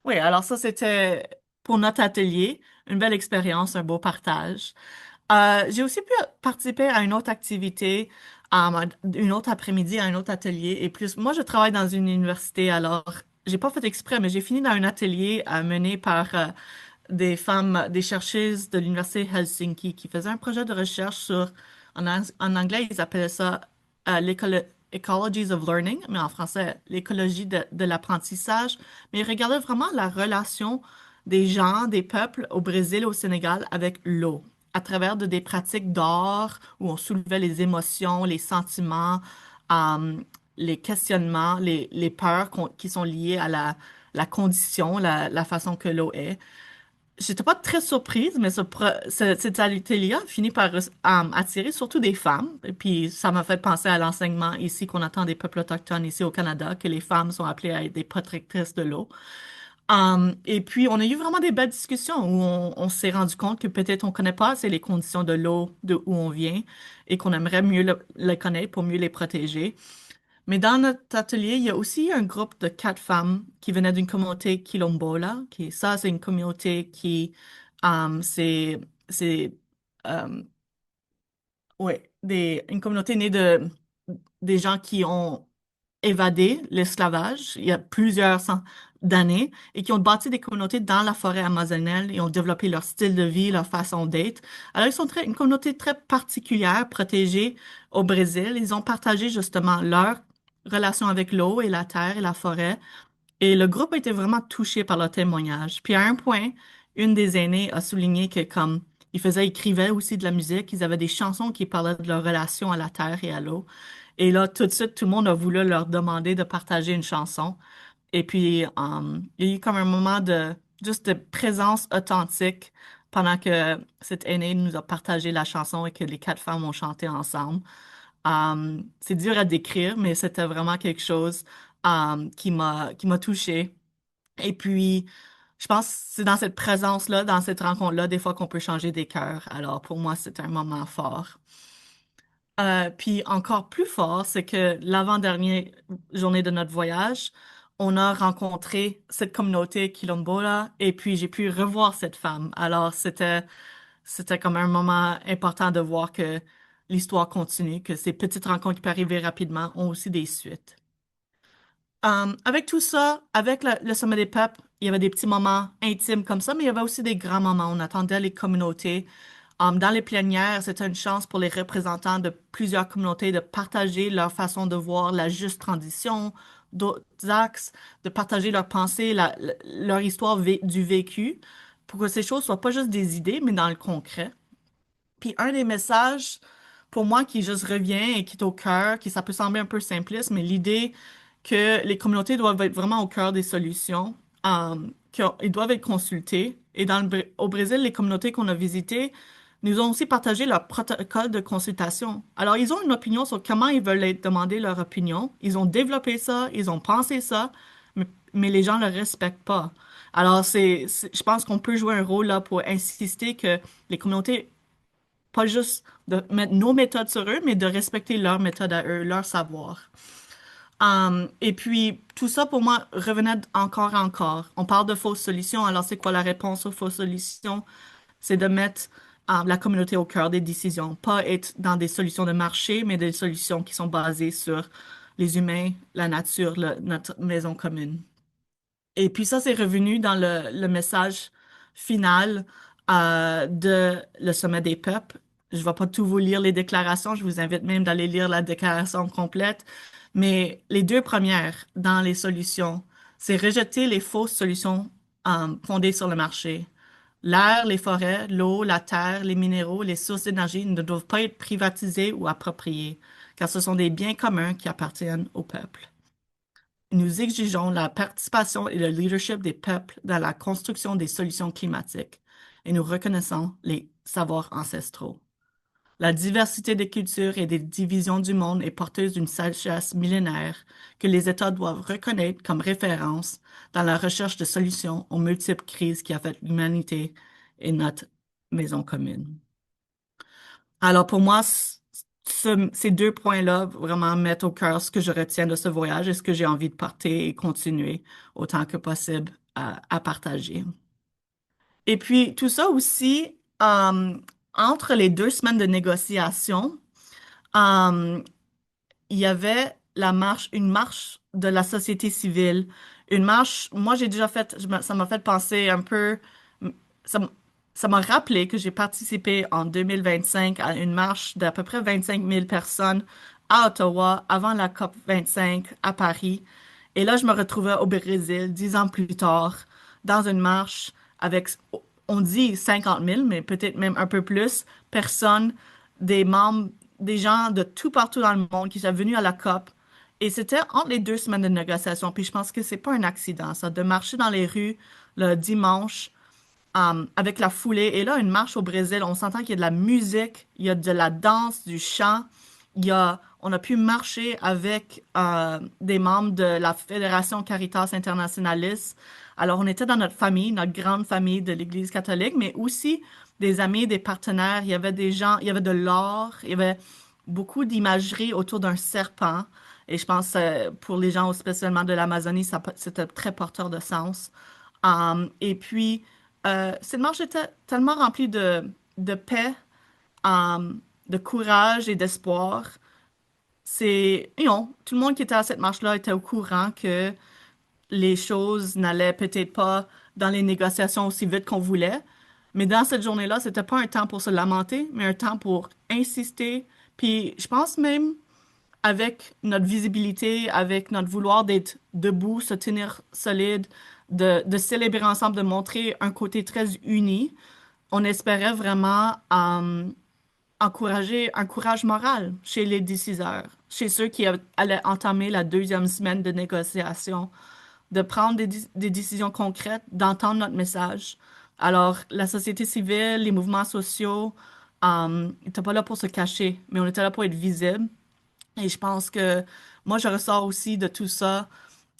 oui, alors ça, c'était pour notre atelier, une belle expérience, un beau partage. J'ai aussi pu participer à une autre activité, une autre après-midi, à un autre atelier. Et plus, moi, je travaille dans une université, alors j'ai pas fait exprès, mais j'ai fini dans un atelier mené par des femmes, des chercheuses de l'université Helsinki qui faisaient un projet de recherche sur, en anglais, ils appelaient ça Ecologies of Learning, mais en français, l'écologie de l'apprentissage. Mais ils regardaient vraiment la relation des gens, des peuples au Brésil et au Sénégal avec l'eau, à travers des pratiques d'art où on soulevait les émotions, les sentiments, euh, les questionnements, les peurs qui sont liées à la condition, la façon que l'eau est. J'étais pas très surprise, mais cet atelier a fini par attirer surtout des femmes. Et puis, ça m'a fait penser à l'enseignement ici qu'on attend des peuples autochtones ici au Canada, que les femmes sont appelées à être des protectrices de l'eau. Et puis, on a eu vraiment des belles discussions où on s'est rendu compte que peut-être on connaît pas assez les conditions de l'eau, de où on vient, et qu'on aimerait mieux le connaître pour mieux les protéger. Mais dans notre atelier, il y a aussi un groupe de 4 femmes qui venaient d'une communauté quilombola. C'est une communauté qui, c'est, euh, ouais, une communauté née des gens qui ont évadé l'esclavage il y a plusieurs d'années et qui ont bâti des communautés dans la forêt amazonienne et ont développé leur style de vie, leur façon d'être. Alors, ils sont une communauté très particulière, protégée au Brésil. Ils ont partagé justement leur relation avec l'eau et la terre et la forêt. Et le groupe a été vraiment touché par leur témoignage. Puis à un point, une des aînées a souligné que comme écrivaient aussi de la musique, ils avaient des chansons qui parlaient de leur relation à la terre et à l'eau. Et là, tout de suite, tout le monde a voulu leur demander de partager une chanson. Et puis, il y a eu comme un moment juste de présence authentique pendant que cette aînée nous a partagé la chanson et que les 4 femmes ont chanté ensemble. C'est dur à décrire, mais c'était vraiment quelque chose qui m'a touchée. Et puis, je pense que c'est dans cette présence-là, dans cette rencontre-là, des fois qu'on peut changer des cœurs. Alors, pour moi, c'est un moment fort. Puis encore plus fort, c'est que l'avant-dernière journée de notre voyage, on a rencontré cette communauté quilombola et puis j'ai pu revoir cette femme. Alors c'était comme un moment important de voir que l'histoire continue, que ces petites rencontres qui peuvent arriver rapidement ont aussi des suites. Avec tout ça, avec le Sommet des peuples, il y avait des petits moments intimes comme ça, mais il y avait aussi des grands moments. On attendait les communautés. Dans les plénières, c'était une chance pour les représentants de plusieurs communautés de partager leur façon de voir la juste transition, d'autres axes, de partager leurs pensées, leur histoire du vécu. pour que ces choses soient pas juste des idées, mais dans le concret. Puis un des messages, pour moi, qui juste revient et qui est au cœur, qui ça peut sembler un peu simpliste, mais l'idée que les communautés doivent être vraiment au cœur des solutions, qu'ils doivent être consultés. Et au Brésil, les communautés qu'on a visitées nous ont aussi partagé leur protocole de consultation. Alors, ils ont une opinion sur comment ils veulent être demander leur opinion. Ils ont développé ça, ils ont pensé ça, mais les gens ne le respectent pas. Alors, je pense qu'on peut jouer un rôle là pour insister que les communautés pas juste de mettre nos méthodes sur eux, mais de respecter leurs méthodes à eux, leur savoir. Et puis, tout ça, pour moi, revenait encore et encore. On parle de fausses solutions. Alors, c'est quoi la réponse aux fausses solutions? C'est de mettre la communauté au cœur des décisions, pas être dans des solutions de marché, mais des solutions qui sont basées sur les humains, la nature, notre maison commune. Et puis ça, c'est revenu dans le message final de le Sommet des peuples. Je ne vais pas tout vous lire les déclarations, je vous invite même d'aller lire la déclaration complète. Mais les deux premières dans les solutions, c'est rejeter les fausses solutions fondées sur le marché. L'air, les forêts, l'eau, la terre, les minéraux, les sources d'énergie ne doivent pas être privatisés ou appropriés, car ce sont des biens communs qui appartiennent au peuple. Nous exigeons la participation et le leadership des peuples dans la construction des solutions climatiques et nous reconnaissons les savoirs ancestraux. La diversité des cultures et des divisions du monde est porteuse d'une sagesse millénaire que les États doivent reconnaître comme référence dans la recherche de solutions aux multiples crises qui affectent l'humanité et notre maison commune. Alors pour moi, ces deux points-là vraiment mettent au cœur ce que je retiens de ce voyage et ce que j'ai envie de partir et continuer autant que possible à partager. Et puis tout ça aussi, entre les 2 semaines de négociation, euh, il y avait une marche de la société civile. Une marche, moi j'ai déjà fait, ça m'a fait penser un peu, ça, m- ça m'a rappelé que j'ai participé en 2025 à une marche d'à peu près 25 000 personnes à Ottawa avant la COP 25 à Paris. Et là, je me retrouvais au Brésil 10 ans plus tard dans une marche avec, on dit 50 000, mais peut-être même un peu plus, personnes, des membres, des gens de tout partout dans le monde qui étaient venus à la COP. Et c'était entre les 2 semaines de négociation. Puis je pense que c'est pas un accident, ça, de marcher dans les rues le dimanche avec la foulée. Et là, une marche au Brésil, on s'entend qu'il y a de la musique, il y a de la danse, du chant. On a pu marcher avec des membres de la Fédération Caritas Internationalis. Alors, on était dans notre famille, notre grande famille de l'Église catholique, mais aussi des amis, des partenaires. Il y avait des gens, il y avait de l'or, il y avait beaucoup d'imagerie autour d'un serpent. Et je pense pour les gens, spécialement de l'Amazonie, c'était très porteur de sens. Et puis, cette marche était tellement remplie de paix, um, de courage et d'espoir. Tout le monde qui était à cette marche-là était au courant que les choses n'allaient peut-être pas dans les négociations aussi vite qu'on voulait. Mais dans cette journée-là, c'était pas un temps pour se lamenter, mais un temps pour insister. Puis, je pense même avec notre visibilité, avec notre vouloir d'être debout, se tenir solide, de célébrer ensemble, de montrer un côté très uni, on espérait vraiment encourager un courage moral chez les décideurs, chez ceux qui allaient entamer la 2e semaine de négociation, de prendre des décisions concrètes, d'entendre notre message. Alors, la société civile, les mouvements sociaux, n'étaient pas là pour se cacher, mais on était là pour être visibles. Et je pense que moi, je ressors aussi de tout ça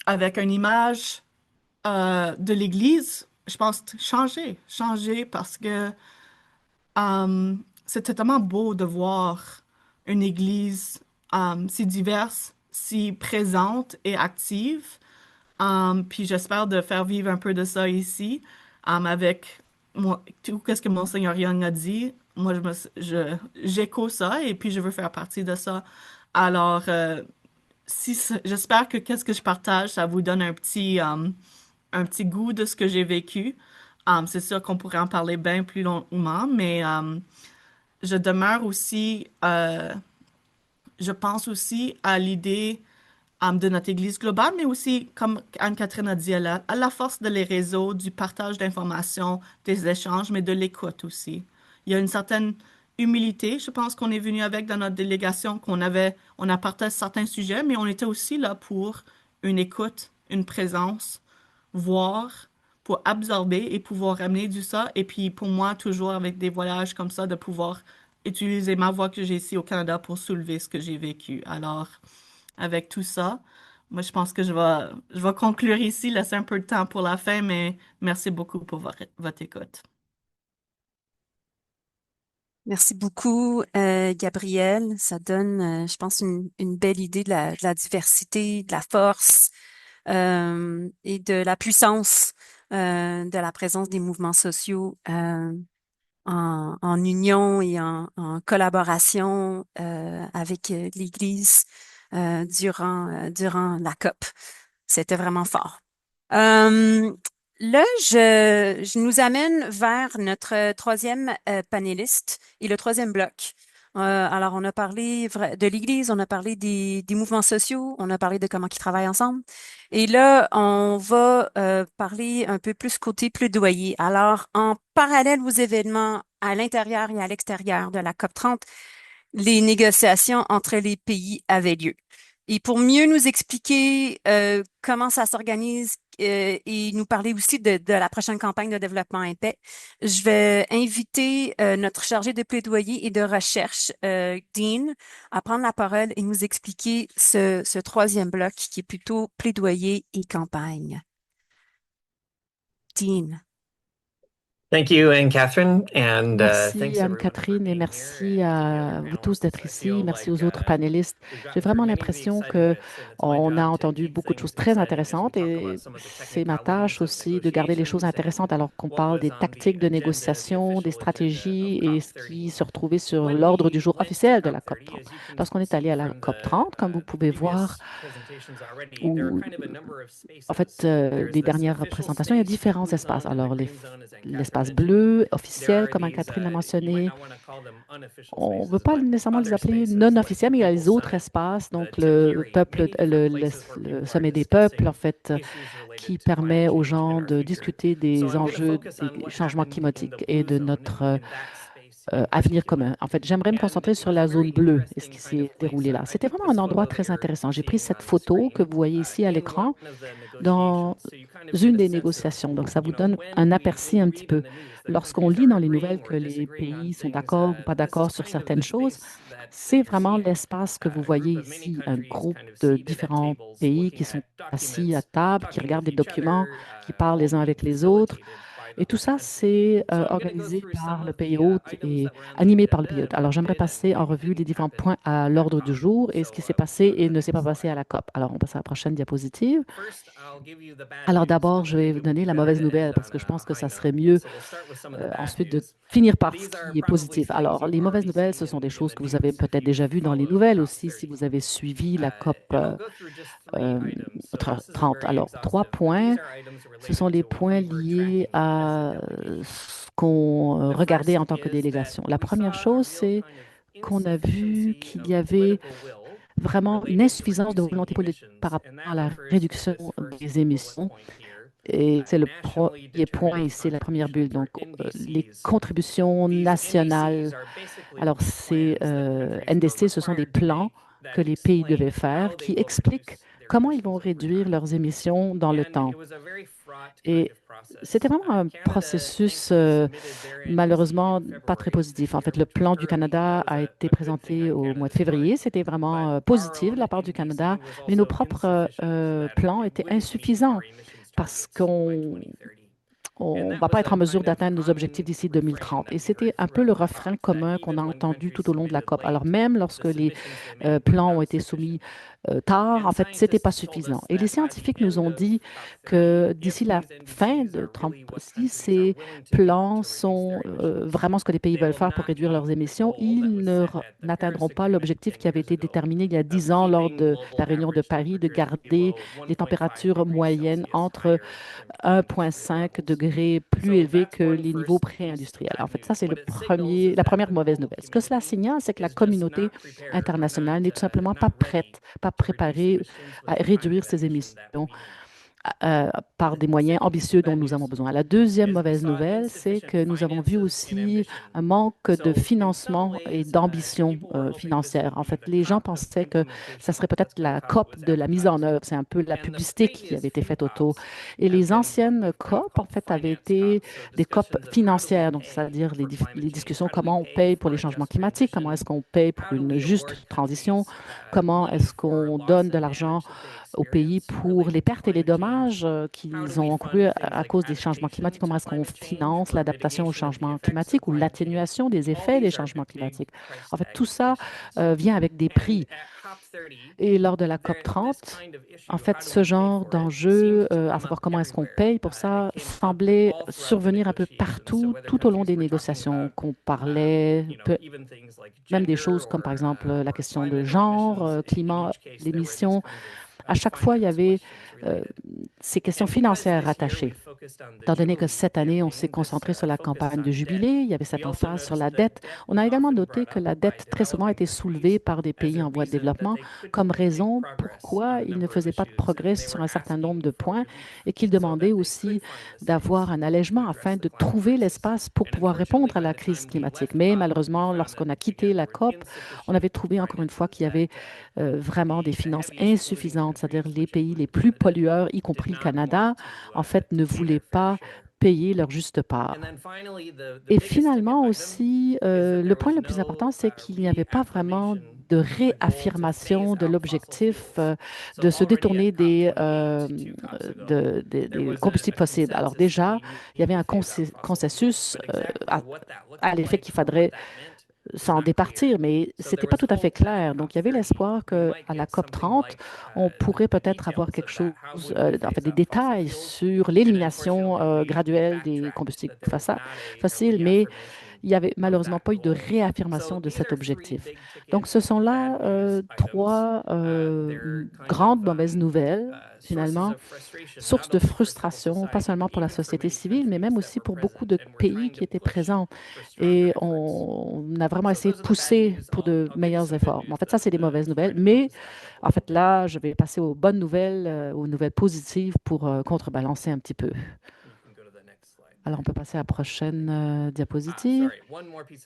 avec une image de l'Église. Je pense changer parce que c'était tellement beau de voir une Église si diverse, si présente et active. Puis j'espère de faire vivre un peu de ça ici avec tout ce que Monseigneur Young a dit. Moi, j'écho ça et puis je veux faire partie de ça. Alors, j'espère que qu'est-ce que je partage, ça vous donne un petit goût de ce que j'ai vécu. C'est sûr qu'on pourrait en parler bien plus longuement, mais je demeure aussi, je pense aussi à l'idée de notre Église globale, mais aussi, comme Anne-Catherine a dit, à la force de les réseaux, du partage d'informations, des échanges, mais de l'écoute aussi. Il y a une certaine humilité, je pense qu'on est venu avec dans notre délégation, on apportait certains sujets, mais on était aussi là pour une écoute, une présence, voir, pour absorber et pouvoir amener du ça. Et puis pour moi, toujours avec des voyages comme ça, de pouvoir utiliser ma voix que j'ai ici au Canada pour soulever ce que j'ai vécu. Alors, avec tout ça, moi, je pense que je vais conclure ici, laisser un peu de temps pour la fin, mais merci beaucoup pour votre écoute. Merci beaucoup, Gabrielle. Ça donne, je pense, une belle idée de la diversité, de la force et de la puissance de la présence des mouvements sociaux en union et en collaboration avec l'Église durant la COP. C'était vraiment fort. Euh, Là, je nous amène vers notre troisième panéliste et le troisième bloc. Alors, on a parlé de l'Église, on a parlé des mouvements sociaux, on a parlé de comment ils travaillent ensemble. Et là, on va parler un peu plus côté plaidoyer. Alors, en parallèle aux événements à l'intérieur et à l'extérieur de la COP30, les négociations entre les pays avaient lieu. Et pour mieux nous expliquer comment ça s'organise et nous parler aussi de la prochaine campagne de développement en paix, je vais inviter notre chargé de plaidoyer et de recherche, Dean, à prendre la parole et nous expliquer ce troisième bloc qui est plutôt plaidoyer et campagne. Dean. Thank you, Anne-Catherine, and Merci Anne-Catherine et merci à vous tous d'être ici. Merci aux autres panélistes. J'ai vraiment l'impression que on a entendu beaucoup de choses très intéressantes et c'est ma tâche aussi de garder les choses intéressantes alors qu'on parle des tactiques de négociation, des stratégies et ce qui se retrouvait sur l'ordre du jour officiel de la COP30. Lorsqu'on est allé à la COP30, comme vous pouvez voir, en fait, les dernières présentations, il y a différents espaces. Alors, l'espace bleu, officiel, comme Anne-Catherine l'a mentionné. On ne veut pas nécessairement les appeler non officiels, mais il y a les autres espaces, donc le peuple, le sommet des peuples, en fait, qui permet aux gens de discuter des enjeux des changements climatiques et de notre avenir commun. En fait, j'aimerais me concentrer sur la zone bleue et ce qui s'est déroulé là. C'était vraiment un endroit très intéressant. J'ai pris cette photo que vous voyez ici à l'écran dans une des négociations. Donc, ça vous donne un aperçu un petit peu. Lorsqu'on lit dans les nouvelles que les pays sont d'accord ou pas d'accord sur certaines choses, c'est vraiment l'espace que vous voyez ici, un groupe de différents pays qui sont assis à table, qui regardent des documents, qui parlent les uns avec les autres. Et tout ça, c'est organisé par le pays hôte et animé par le pays hôte. Alors, j'aimerais passer en revue les différents points à l'ordre du jour et ce qui s'est passé et ne s'est pas passé à la COP. Alors, on passe à la prochaine diapositive. Alors, d'abord, je vais vous donner la mauvaise nouvelle parce que je pense que ça serait mieux ensuite de finir par ce qui est positif. Alors, les mauvaises nouvelles, ce sont des choses que vous avez peut-être déjà vues dans les nouvelles aussi si vous avez suivi la COP 30. Alors, 3 points, ce sont les points liés à ce qu'on regardait en tant que délégation. La première chose, c'est qu'on a vu qu'il y avait vraiment une insuffisance de volonté politique par rapport à la réduction des émissions. Et c'est le premier point ici, la première bulle. Donc, les contributions nationales. Alors, ces NDC, ce sont des plans que les pays devaient faire qui expliquent comment ils vont réduire leurs émissions dans le temps. Et c'était vraiment un processus malheureusement pas très positif. En fait, le plan du Canada a été présenté au mois de février. C'était vraiment positif de la part du Canada, mais nos propres plans étaient insuffisants parce qu'on ne va pas être en mesure d'atteindre nos objectifs d'ici 2030. Et c'était un peu le refrain commun qu'on a entendu tout au long de la COP. Alors même lorsque les plans ont été soumis tard, en fait, ce n'était pas suffisant. Et les scientifiques nous ont dit que d'ici la fin de Trump, si ces plans sont vraiment ce que les pays veulent faire pour réduire leurs émissions, ils n'atteindront pas l'objectif qui avait été déterminé il y a 10 ans lors de la réunion de Paris de garder les températures moyennes entre 1,5 degrés plus élevés que les niveaux pré-industriels. En fait, ça, c'est la première mauvaise nouvelle. Ce que cela signale, c'est que la communauté internationale n'est tout simplement pas prête, pas préparer à réduire ces émissions par des moyens ambitieux dont nous avons besoin. La deuxième mauvaise nouvelle, c'est que nous avons vu aussi un manque de financement et d'ambition financière. En fait, les gens pensaient que ça serait peut-être la COP de la mise en œuvre. C'est un peu la publicité qui avait été faite autour. Et les anciennes COP, en fait, avaient été des COP financières, donc c'est-à-dire les discussions comment on paye pour les changements climatiques, comment est-ce qu'on paye pour une juste transition, comment est-ce qu'on donne de l'argent au pays pour les pertes et les dommages qu'ils ont encourus à cause des changements climatiques. Comment est-ce qu'on finance l'adaptation au changement climatique ou l'atténuation des effets des changements climatiques? En fait, tout ça vient avec des prix. Et lors de la COP 30, en fait, ce genre d'enjeu, à savoir comment est-ce qu'on paye pour ça, semblait survenir un peu partout, tout au long des négociations, qu'on parlait, même des choses comme par exemple la question de genre, climat, l'émission. À chaque fois, il y avait ces questions financières rattachées. Étant donné que cette année, on s'est concentré sur la campagne de jubilé, il y avait cette emphase sur la dette. On a également noté que la dette très souvent a été soulevée par des pays en voie de développement comme raison pourquoi ils ne faisaient pas de progrès sur un certain nombre de points et qu'ils demandaient aussi d'avoir un allègement afin de trouver l'espace pour pouvoir répondre à la crise climatique. Mais malheureusement, lorsqu'on a quitté la COP, on avait trouvé encore une fois qu'il y avait vraiment des finances insuffisantes, c'est-à-dire les pays les plus pollueurs, y compris le Canada, en fait, ne voulaient pas payer leur juste part. Et finalement aussi, le point le plus important, c'est qu'il n'y avait pas vraiment de réaffirmation de l'objectif de se détourner des combustibles fossiles. Alors déjà, il y avait un consensus à l'effet qu'il faudrait s'en départir, mais ce n'était pas tout à fait clair. Donc, il y avait l'espoir qu'à la COP 30, on pourrait peut-être avoir quelque chose, en fait, des détails sur l'élimination graduelle des combustibles fossiles, mais il n'y avait malheureusement pas eu de réaffirmation de cet objectif. Donc, ce sont là trois grandes mauvaises nouvelles, finalement, source de frustration, pas seulement pour la société civile, mais même aussi pour beaucoup de pays qui étaient présents. Et on a vraiment essayé de pousser pour de meilleurs efforts. En fait, ça, c'est des mauvaises nouvelles. Mais en fait, là, je vais passer aux bonnes nouvelles, aux nouvelles positives pour contrebalancer un petit peu. Alors, on peut passer à la prochaine diapositive.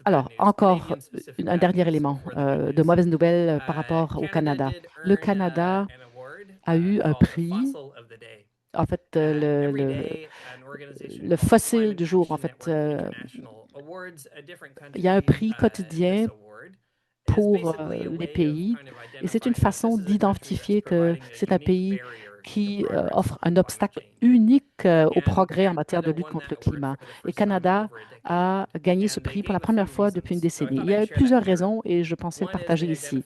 Alors, encore un dernier élément de mauvaises nouvelles par rapport au Canada. Le Canada a eu un prix, en fait, le fossile du jour. En fait, il y a un prix quotidien pour les pays et c'est une façon d'identifier que c'est un pays qui offre un obstacle unique au progrès en matière de lutte contre le climat. Et Canada a gagné ce prix pour la première fois depuis une décennie. Il y a plusieurs raisons et je pensais le partager ici.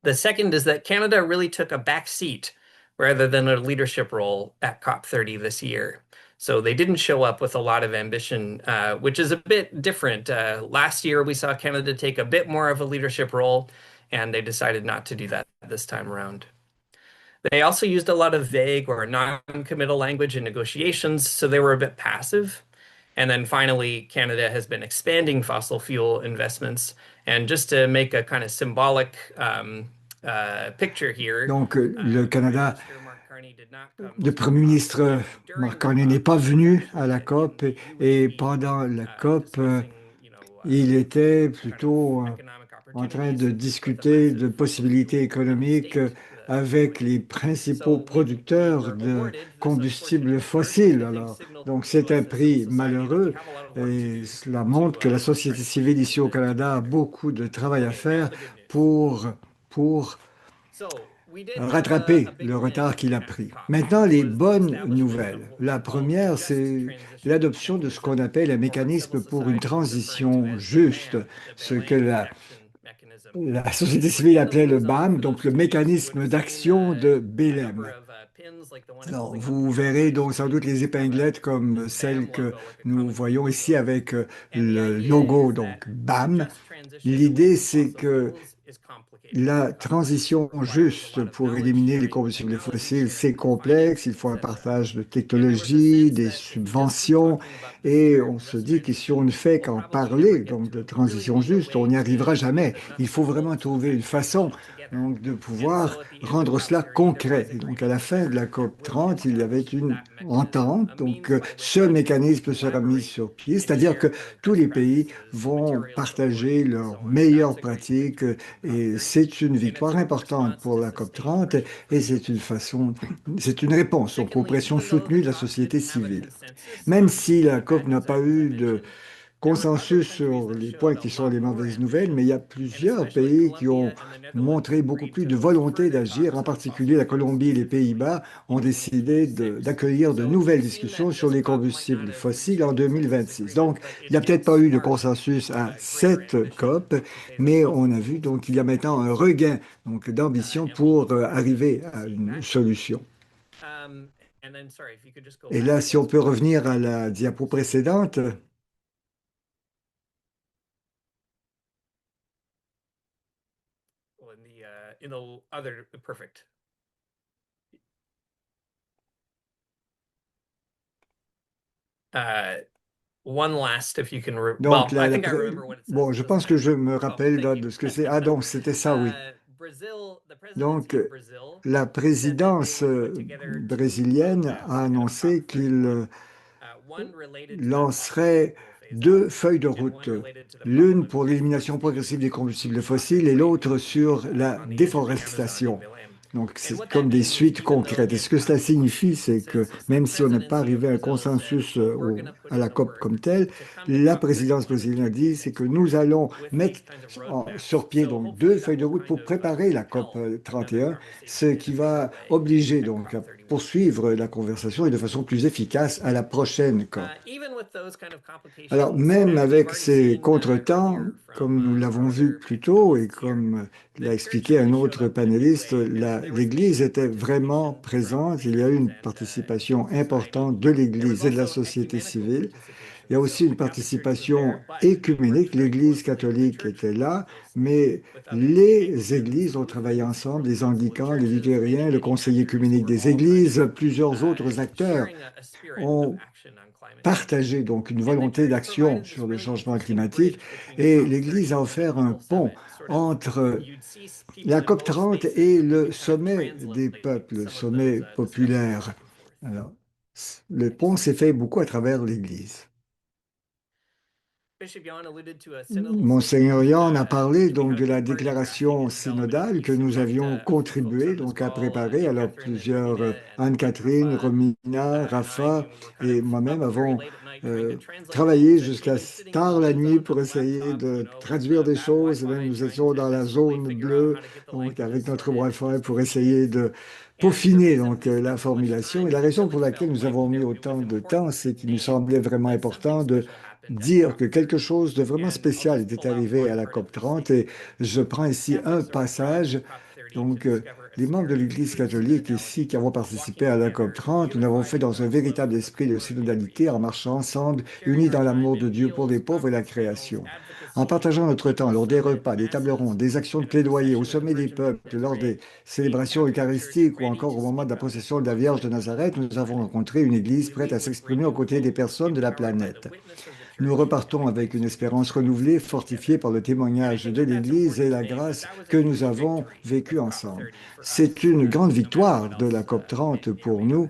The second is that Canada really took a back seat rather than a leadership role at COP30 this year. So they didn't show up with a lot of ambition, which is a bit different. Last year, we saw Canada take a bit more of a leadership role, and they decided not to do that this time around. They also used a lot of vague or non-committal language in negotiations, so they were a bit passive. And then finally, Canada has been expanding fossil fuel investments. And just to make a kind of symbolic picture here. Donc, le Canada, le Premier ministre Mark Carney n'est pas venu à la COP et pendant la COP, il était plutôt en train de discuter de possibilités économiques avec les principaux producteurs de combustibles fossiles. Alors, donc, c'est un prix malheureux et cela montre que la société civile ici au Canada a beaucoup de travail à faire pour rattraper le retard qu'il a pris. Maintenant, les bonnes nouvelles. La première, c'est l'adoption de ce qu'on appelle un mécanisme pour une transition juste, ce que la société civile appelait le BAM, donc le mécanisme d'action de Belém. Alors, vous verrez donc sans doute les épinglettes comme celles que nous voyons ici avec le logo, donc BAM. L'idée, c'est que la transition juste pour éliminer les combustibles fossiles, c'est complexe, il faut un partage de technologies, des subventions, et on se dit que si on ne fait qu'en parler, donc de transition juste, on n'y arrivera jamais. Il faut vraiment trouver une façon donc, de pouvoir rendre cela concret. Et donc, à la fin de la COP 30, il y avait une entente. Donc, ce mécanisme sera mis sur pied, c'est-à-dire que tous les pays vont partager leurs meilleures pratiques et c'est une victoire importante pour la COP 30 et c'est une réponse donc, aux pressions soutenues de la société civile. Même si la COP n'a pas eu de consensus sur les points qui sont les mauvaises nouvelles, mais il y a plusieurs pays qui ont montré beaucoup plus de volonté d'agir. En particulier, la Colombie et les Pays-Bas ont décidé d'accueillir de nouvelles discussions sur les combustibles fossiles en 2026. Donc, il n'y a peut-être pas eu de consensus à cette COP, mais on a vu donc qu'il y a maintenant un regain donc d'ambition pour arriver à une solution. Et là, si on peut revenir à la diapo précédente. Perfect. One last, if you can. Donc, Well, I think I remember what it says. bon, je pense que je me rappelle thank you. de ce que c'est. Ah, donc, c'était ça, oui. Donc, la présidence brésilienne a annoncé qu'il lancerait deux feuilles de route, l'une pour l'élimination progressive des combustibles fossiles et l'autre sur la déforestation. Donc, c'est comme des suites concrètes. Et ce que cela signifie, c'est que même si on n'est pas arrivé à un consensus à la COP comme telle, la présidence brésilienne a dit, c'est que nous allons mettre sur pied donc deux feuilles de route pour préparer la COP 31, ce qui va obliger donc à poursuivre la conversation et de façon plus efficace à la prochaine COP. Alors, même avec ces contretemps, comme nous l'avons vu plus tôt et comme l'a expliqué un autre panéliste, l'Église était vraiment présente. Il y a eu une participation importante de l'Église et de la société civile. Il y a aussi une participation écuménique. L'Église catholique était là, mais les églises ont travaillé ensemble, les anglicans, les luthériens, le conseil écuménique des églises, plusieurs autres acteurs ont partagé donc une volonté d'action sur le changement climatique et l'Église a offert un pont entre la COP 30 et le sommet des peuples, le sommet populaire. Alors, le pont s'est fait beaucoup à travers l'Église. Monseigneur Yan a parlé donc de la déclaration synodale que nous avions contribué donc à préparer. Alors plusieurs, Anne-Catherine, Romina, Rafa et moi-même avons travaillé jusqu'à tard la nuit pour essayer de traduire des choses. Même nous étions dans la zone bleue donc avec notre Wi-Fi pour essayer de peaufiner donc la formulation. Et la raison pour laquelle nous avons mis autant de temps, c'est qu'il nous semblait vraiment important de dire que quelque chose de vraiment spécial était arrivé à la COP 30 et je prends ici un passage. Donc, les membres de l'Église catholique ici qui avons participé à la COP 30, nous l'avons fait dans un véritable esprit de synodalité en marchant ensemble, unis dans l'amour de Dieu pour les pauvres et la création. En partageant notre temps lors des repas, des tables rondes, des actions de plaidoyer au sommet des peuples, lors des célébrations eucharistiques ou encore au moment de la procession de la Vierge de Nazareth, nous avons rencontré une Église prête à s'exprimer aux côtés des personnes de la planète. Nous repartons avec une espérance renouvelée, fortifiée par le témoignage de l'Église et la grâce que nous avons vécue ensemble. C'est une grande victoire de la COP 30 pour nous.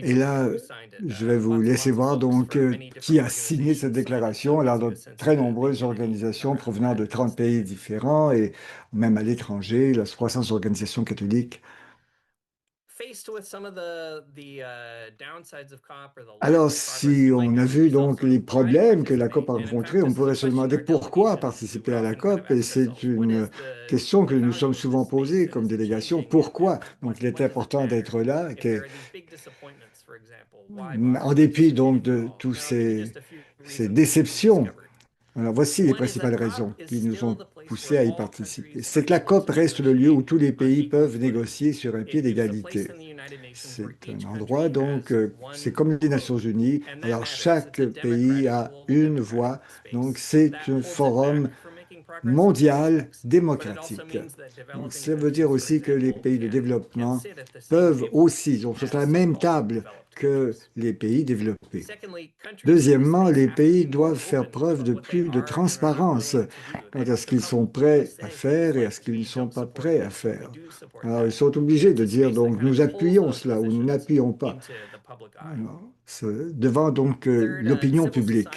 Et là, je vais vous laisser voir donc qui a signé cette déclaration. Alors, de très nombreuses organisations provenant de 30 pays différents et même à l'étranger, la 300 organisations catholiques. Alors, si on a vu donc les problèmes que la COP a rencontrés, on pourrait se demander pourquoi participer à la COP. Et c'est une question que nous sommes souvent posées comme délégation. Pourquoi? Donc, il est important d'être là, en dépit donc de tous ces déceptions. Alors, voici les principales raisons qui nous ont poussés à y participer. C'est que la COP reste le lieu où tous les pays peuvent négocier sur un pied d'égalité. C'est un endroit, donc, c'est comme les Nations Unies. Alors, chaque pays a une voix. Donc, c'est un forum mondial démocratique. Donc, ça veut dire aussi que les pays de développement peuvent aussi, donc, sont à la même table que les pays développés. Deuxièmement, les pays doivent faire preuve de plus de transparence quant à ce qu'ils sont prêts à faire et à ce qu'ils ne sont pas prêts à faire. Alors, ils sont obligés de dire, donc, nous appuyons cela ou nous n'appuyons pas. Alors, devant donc l'opinion publique.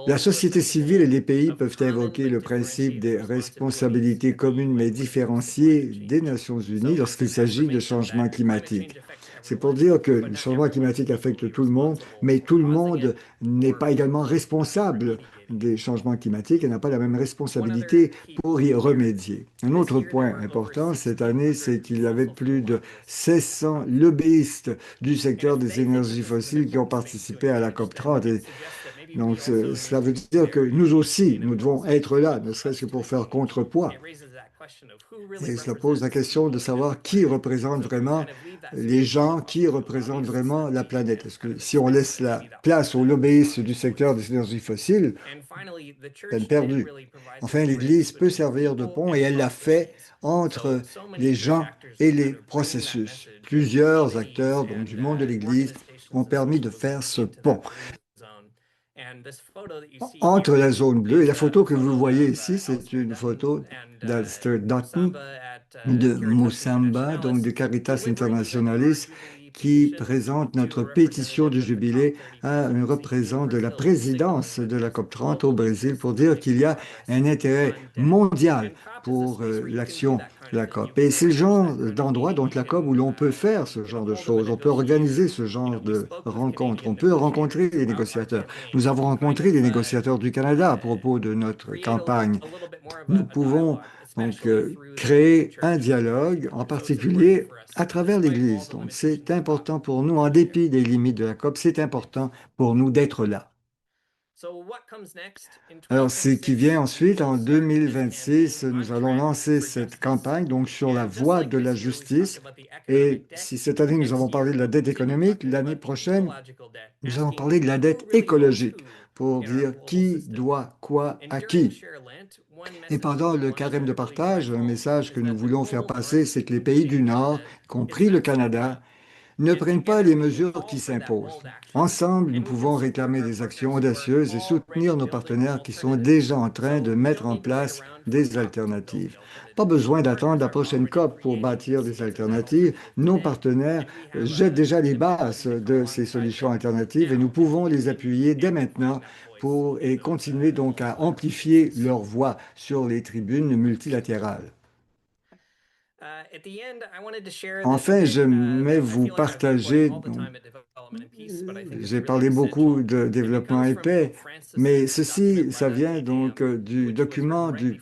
La société civile et les pays peuvent invoquer le principe des responsabilités communes mais différenciées des Nations Unies lorsqu'il s'agit de changement climatique. C'est pour dire que le changement climatique affecte tout le monde, mais tout le monde n'est pas également responsable des changements climatiques et n'a pas la même responsabilité pour y remédier. Un autre point important cette année, c'est qu'il y avait plus de 1600 lobbyistes du secteur des énergies fossiles qui ont participé à la COP30. Donc, cela veut dire que nous aussi, nous devons être là, ne serait-ce que pour faire contrepoids. Et cela pose la question de savoir qui représente vraiment les gens, qui représente vraiment la planète. Est-ce que si on laisse la place aux lobbyistes du secteur des énergies fossiles, peine perdue. Enfin, l'Église peut servir de pont et elle l'a fait entre les gens et les processus. Plusieurs acteurs donc, du monde de l'Église ont permis de faire ce pont entre la zone bleue et la photo que vous voyez ici, c'est une photo d'Alistair Dutton de Musamba, donc de Caritas Internationalis, qui présente notre pétition de jubilé à un représentant de la présidence de la COP30 au Brésil pour dire qu'il y a un intérêt mondial pour l'action de la COP. Et c'est le genre d'endroit, donc la COP, où l'on peut faire ce genre de choses, on peut organiser ce genre de rencontres, on peut rencontrer les négociateurs. Nous avons rencontré les négociateurs du Canada à propos de notre campagne. Nous pouvons donc créer un dialogue, en particulier à travers l'Église. Donc, c'est important pour nous, en dépit des limites de la COP, c'est important pour nous d'être là. Alors, ce qui vient ensuite, en 2026, nous allons lancer cette campagne donc sur la voie de la justice. Et si cette année, nous avons parlé de la dette économique, l'année prochaine, nous allons parler de la dette écologique pour dire qui doit quoi à qui. Et pendant le carême de partage, un message que nous voulons faire passer, c'est que les pays du Nord, y compris le Canada, ne prennent pas les mesures qui s'imposent. Ensemble, nous pouvons réclamer des actions audacieuses et soutenir nos partenaires qui sont déjà en train de mettre en place des alternatives. Pas besoin d'attendre la prochaine COP pour bâtir des alternatives. Nos partenaires jettent déjà les bases de ces solutions alternatives et nous pouvons les appuyer dès maintenant et continuer donc à amplifier leur voix sur les tribunes multilatérales. Enfin, j'aimerais vous partager, j'ai parlé beaucoup de développement et paix, mais ceci, ça vient donc du document du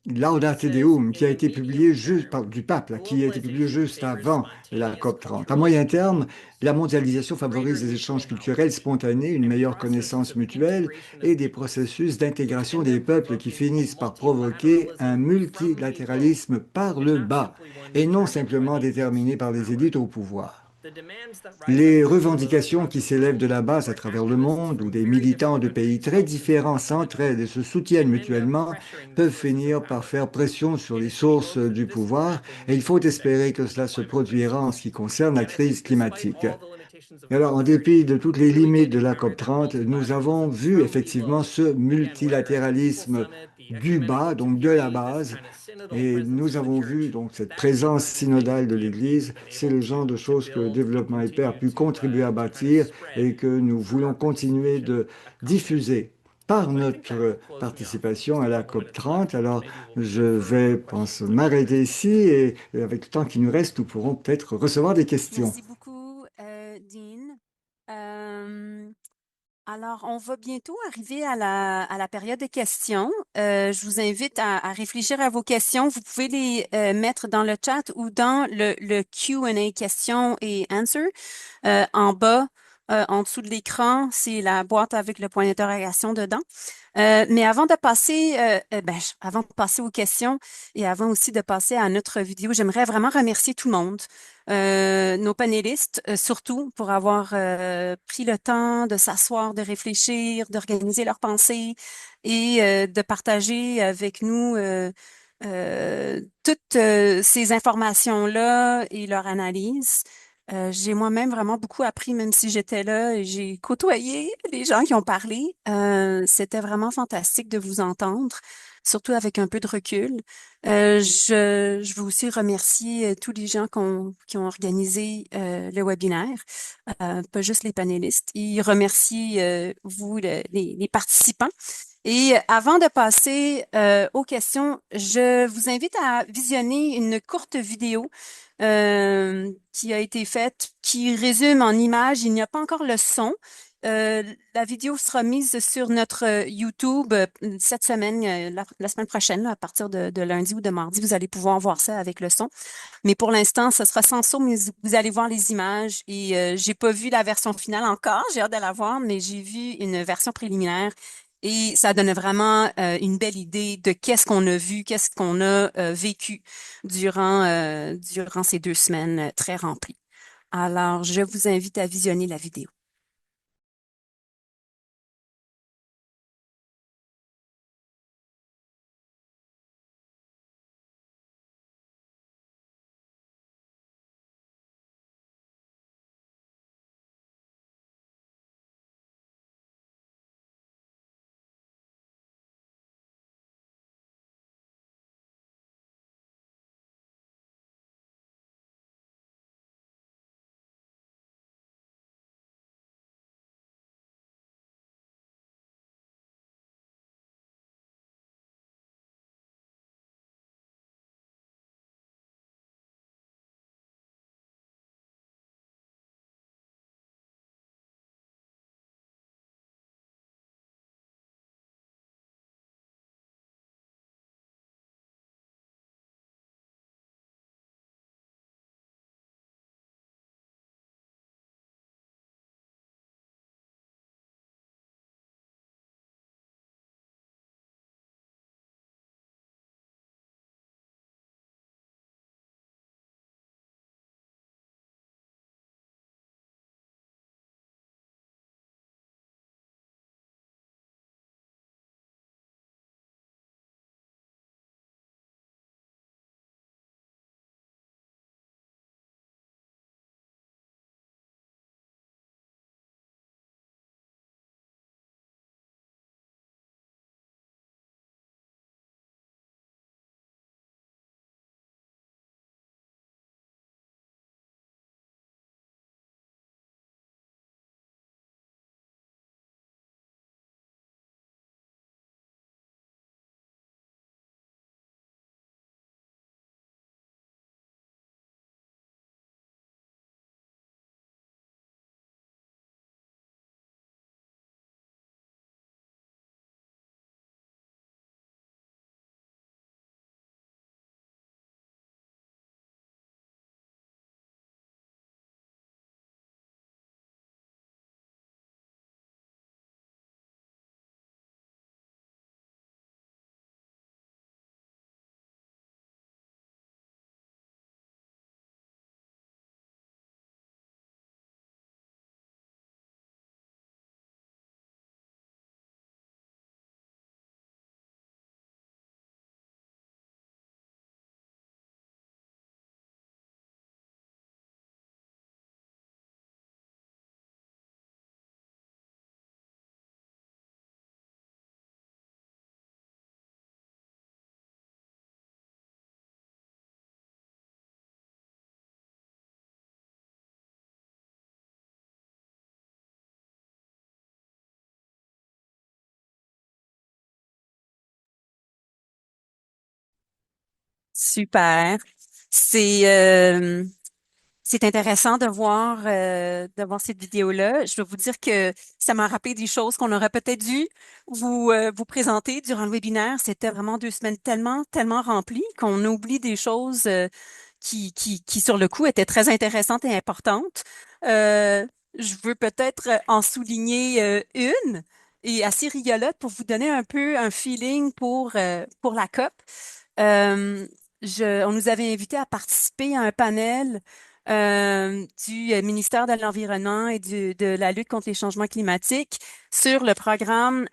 Laudate Deum qui a été publié du pape, là, qui a été publié juste avant la COP30. À moyen terme, la mondialisation favorise les échanges culturels spontanés, une meilleure connaissance mutuelle et des processus d'intégration des peuples qui finissent par provoquer un multilatéralisme par le bas et non simplement déterminé par les élites au pouvoir. Les revendications qui s'élèvent de la base à travers le monde, où des militants de pays très différents s'entraident et se soutiennent mutuellement, peuvent finir par faire pression sur les sources du pouvoir, et il faut espérer que cela se produira en ce qui concerne la crise climatique. Alors, en dépit de toutes les limites de la COP30, nous avons vu effectivement ce multilatéralisme du bas, donc de la base, et nous avons vu donc cette présence synodale de l'Église. C'est le genre de choses que le développement et paix a pu contribuer à bâtir et que nous voulons continuer de diffuser par notre participation à la COP 30. Alors, je vais, pense, m'arrêter ici et avec le temps qui nous reste, nous pourrons peut-être recevoir des questions. Merci beaucoup, Dean. Euh, alors, on va bientôt arriver à la période des questions. Je vous invite à réfléchir à vos questions. Vous pouvez les mettre dans le chat ou dans le Q&A, questions et answers. En bas, en dessous de l'écran, c'est la boîte avec le point d'interrogation dedans. Mais avant de passer, avant de passer aux questions et avant aussi de passer à notre vidéo, j'aimerais vraiment remercier tout le monde, nos panélistes, surtout pour avoir pris le temps de s'asseoir, de réfléchir, d'organiser leurs pensées et de partager avec nous toutes ces informations-là et leur analyse. J'ai moi-même vraiment beaucoup appris, même si j'étais là et j'ai côtoyé les gens qui ont parlé. C'était vraiment fantastique de vous entendre, surtout avec un peu de recul. Je veux aussi remercier tous les gens qui ont organisé le webinaire, pas juste les panélistes. Et remercier vous, les participants. Et avant de passer aux questions, je vous invite à visionner une courte vidéo qui a été faite, qui résume en images. Il n'y a pas encore le son. La vidéo sera mise sur notre YouTube cette semaine, la semaine prochaine, là, à partir de lundi ou de mardi. Vous allez pouvoir voir ça avec le son. Mais pour l'instant, ce sera sans son, mais vous allez voir les images. Et j'ai pas vu la version finale encore. J'ai hâte de la voir, mais j'ai vu une version préliminaire. Et ça donne vraiment une belle idée de qu'est-ce qu'on a vu, qu'est-ce qu'on a vécu durant ces 2 semaines très remplies. Alors, je vous invite à visionner la vidéo. Super. C'est c'est intéressant de voir cette vidéo-là. Je vais vous dire que ça m'a rappelé des choses qu'on aurait peut-être dû vous présenter durant le webinaire. C'était vraiment 2 semaines tellement remplies qu'on oublie des choses qui, sur le coup, étaient très intéressantes et importantes. Je veux peut-être en souligner une et assez rigolote pour vous donner un peu un feeling pour la COP. Euh, on nous avait invités à participer à un panel du ministère de l'Environnement et de la lutte contre les changements climatiques sur le programme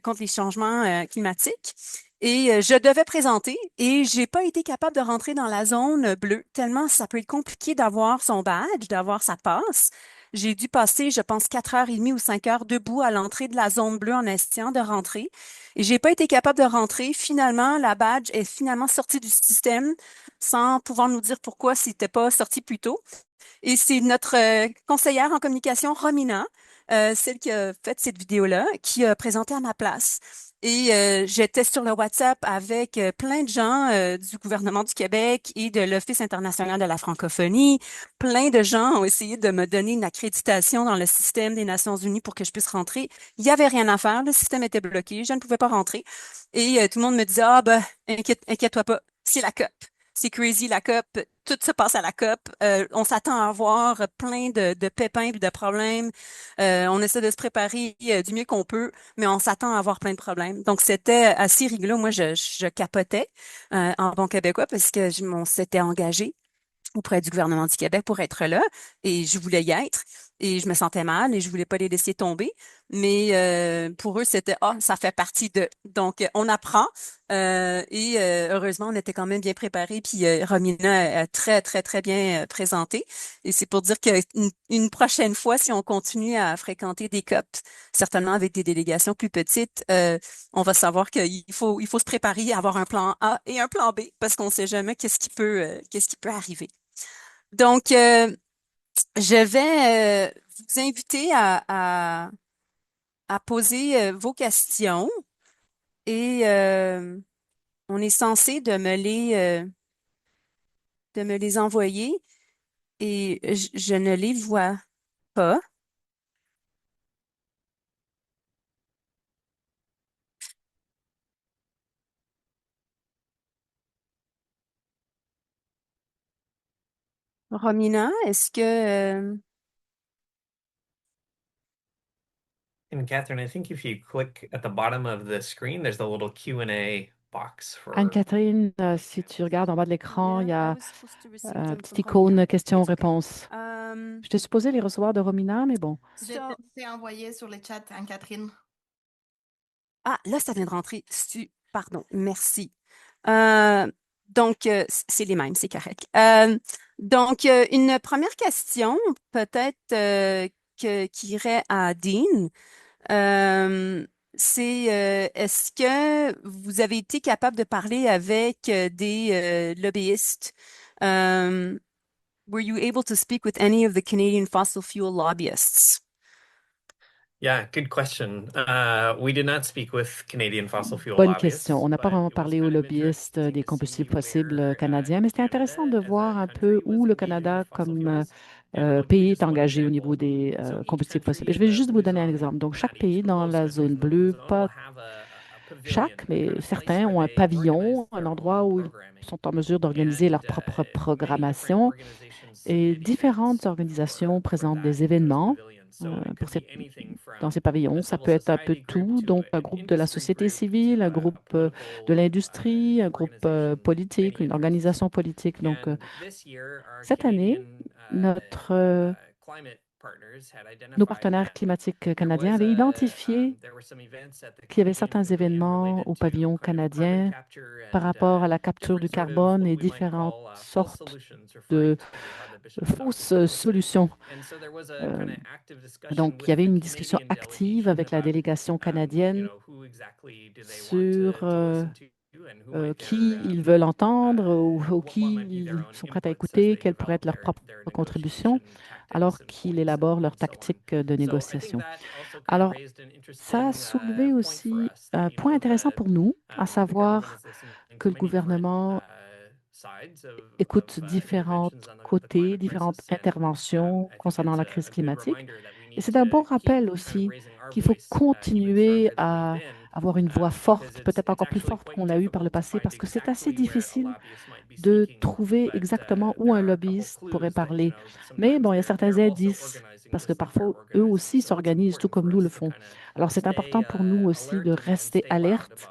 contre les changements climatiques. Et je devais présenter et j'ai pas été capable de rentrer dans la zone bleue tellement ça peut être compliqué d'avoir son badge, d'avoir sa passe. J'ai dû passer, je pense, 4h30 ou 5 heures debout à l'entrée de la zone bleue en essayant de rentrer. Et j'ai pas été capable de rentrer. Finalement, la badge est finalement sortie du système sans pouvoir nous dire pourquoi c'était pas sorti plus tôt. Et c'est notre conseillère en communication, Romina, celle qui a fait cette vidéo-là, qui a présenté à ma place. Et j'étais sur le WhatsApp avec plein de gens du gouvernement du Québec et de l'Office international de la francophonie. Plein de gens ont essayé de me donner une accréditation dans le système des Nations unies pour que je puisse rentrer. Il n'y avait rien à faire, le système était bloqué, je ne pouvais pas rentrer. Et tout le monde me disait, ah ben, inquiète-toi pas, c'est la COP. C'est crazy, la COP. Tout se passe à la COP. On s'attend à avoir plein de pépins et de problèmes. On essaie de se préparer du mieux qu'on peut, mais on s'attend à avoir plein de problèmes. Donc, c'était assez rigolo. Moi, je capotais en bon québécois parce que on s'était engagé auprès du gouvernement du Québec pour être là et je voulais y être et je me sentais mal et je voulais pas les laisser tomber. Mais pour eux, c'était ça fait partie de. Donc, on apprend et heureusement, on était quand même bien préparés. Puis Romina a très bien présenté. Et c'est pour dire qu'une prochaine fois, si on continue à fréquenter des COP, certainement avec des délégations plus petites, on va savoir qu'il faut se préparer à avoir un plan A et un plan B parce qu'on sait jamais qu'est-ce qui peut arriver. Donc, je vais vous inviter à poser vos questions et on est censé de me les envoyer et je ne les vois pas. Romina, est-ce que... And Catherine, I think if you click at the bottom of the screen, there's the little Q&A box for. Anne-Catherine, si tu regardes en bas de l'écran, il y Yeah, I a was supposed to receive un them petit from Romina. icône questions-réponses. J'étais supposée les recevoir de Romina, mais bon. Je t'ai envoyé sur le chat, Anne-Catherine. Ah, là, ça vient de rentrer. Pardon, merci. Donc, c'est les mêmes, c'est correct. Donc, une première question, peut-être qui irait à Dean. C'est est-ce que vous avez été capable de parler avec des lobbyistes? Were you able to speak with any of the Canadian fossil fuel lobbyists? Yeah, good question. We did not speak with Canadian fossil fuel Bonne lobbyists, question. On n'a pas but vraiment it was parlé kind aux of lobbyistes interesting des to see combustibles fossiles where canadiens, mais c'était intéressant de Canada, voir as a un peu country, was où le engaging Canada, with fossil comme fuels. And let me pays, est just one engagé au niveau example. des So each combustibles fossiles. Et je country vais that juste vous donner un was exemple. Donc, at chaque each pays dans close la kind of zone country bleue, zone pas will have a pavilion, chaque, a mais kind of place certains where ont un they organize pavillon, un their endroit own où ils programming. sont en mesure d'organiser leur And propre many different programmation. organizations Et submit différentes events organisations présentent that, des for those événements pavilions. So it pour could be anything dans from ces a pavillons. Ça civil peut être un peu society group tout, to donc un an groupe de la industry société group civile, to un a groupe de political l'industrie, un groupe organization, politique, many une others. organisation politique. Donc, And this year, our cette année, Canadian climate partners had nos identified partenaires that climatiques there canadiens was avaient identifié there were some events at the qu'il y avait Canadian certains Pavilion événements related au to pavillon kind of carbon canadien capture par and rapport à la capture du different sort of carbone what et we might différentes call false sortes solutions, referring de to the Bishop of fausses Dawson Code. solutions. And so there was a Euh, kind of active discussion donc, il y with avait the une discussion Canadian active delegation avec la about délégation canadienne who exactly do they want sur to listen to and who might qui their ils veulent entendre ou what might qui be their ils own sont prêts à inputs as écouter, they quelle pourrait develop être leur propre their contribution, negotiation tactics alors and qu'ils points élaborent leur and so on. tactique de So I think négociation. that also kind of Alors, raised an ça a interesting soulevé point for aussi us un that point intéressant pour nous, à the government savoir is listening que to le many different gouvernement écoute différents côtés, différentes interventions concernant la crise climatique. Et c'est un bon rappel aussi qu'il faut continuer à avoir une voix forte, peut-être encore plus forte qu'on l'a eu par le passé, parce que c'est assez difficile de trouver exactement où un lobbyiste pourrait parler. Mais bon, il y a certains indices, parce que parfois, eux aussi s'organisent tout comme nous le font. Alors, c'est important pour nous aussi de rester alerte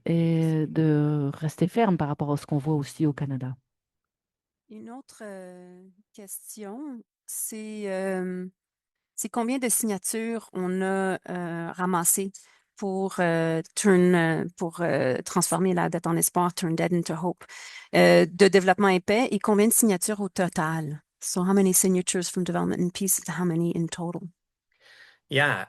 et de rester ferme par rapport à ce qu'on voit aussi au Canada. Une autre question, c'est combien de signatures on a ramassées pour transformer la dette en espoir, turn debt into hope, de développement et paix, et combien de signatures au total? So how many signatures from development and peace, how many in total? Yeah,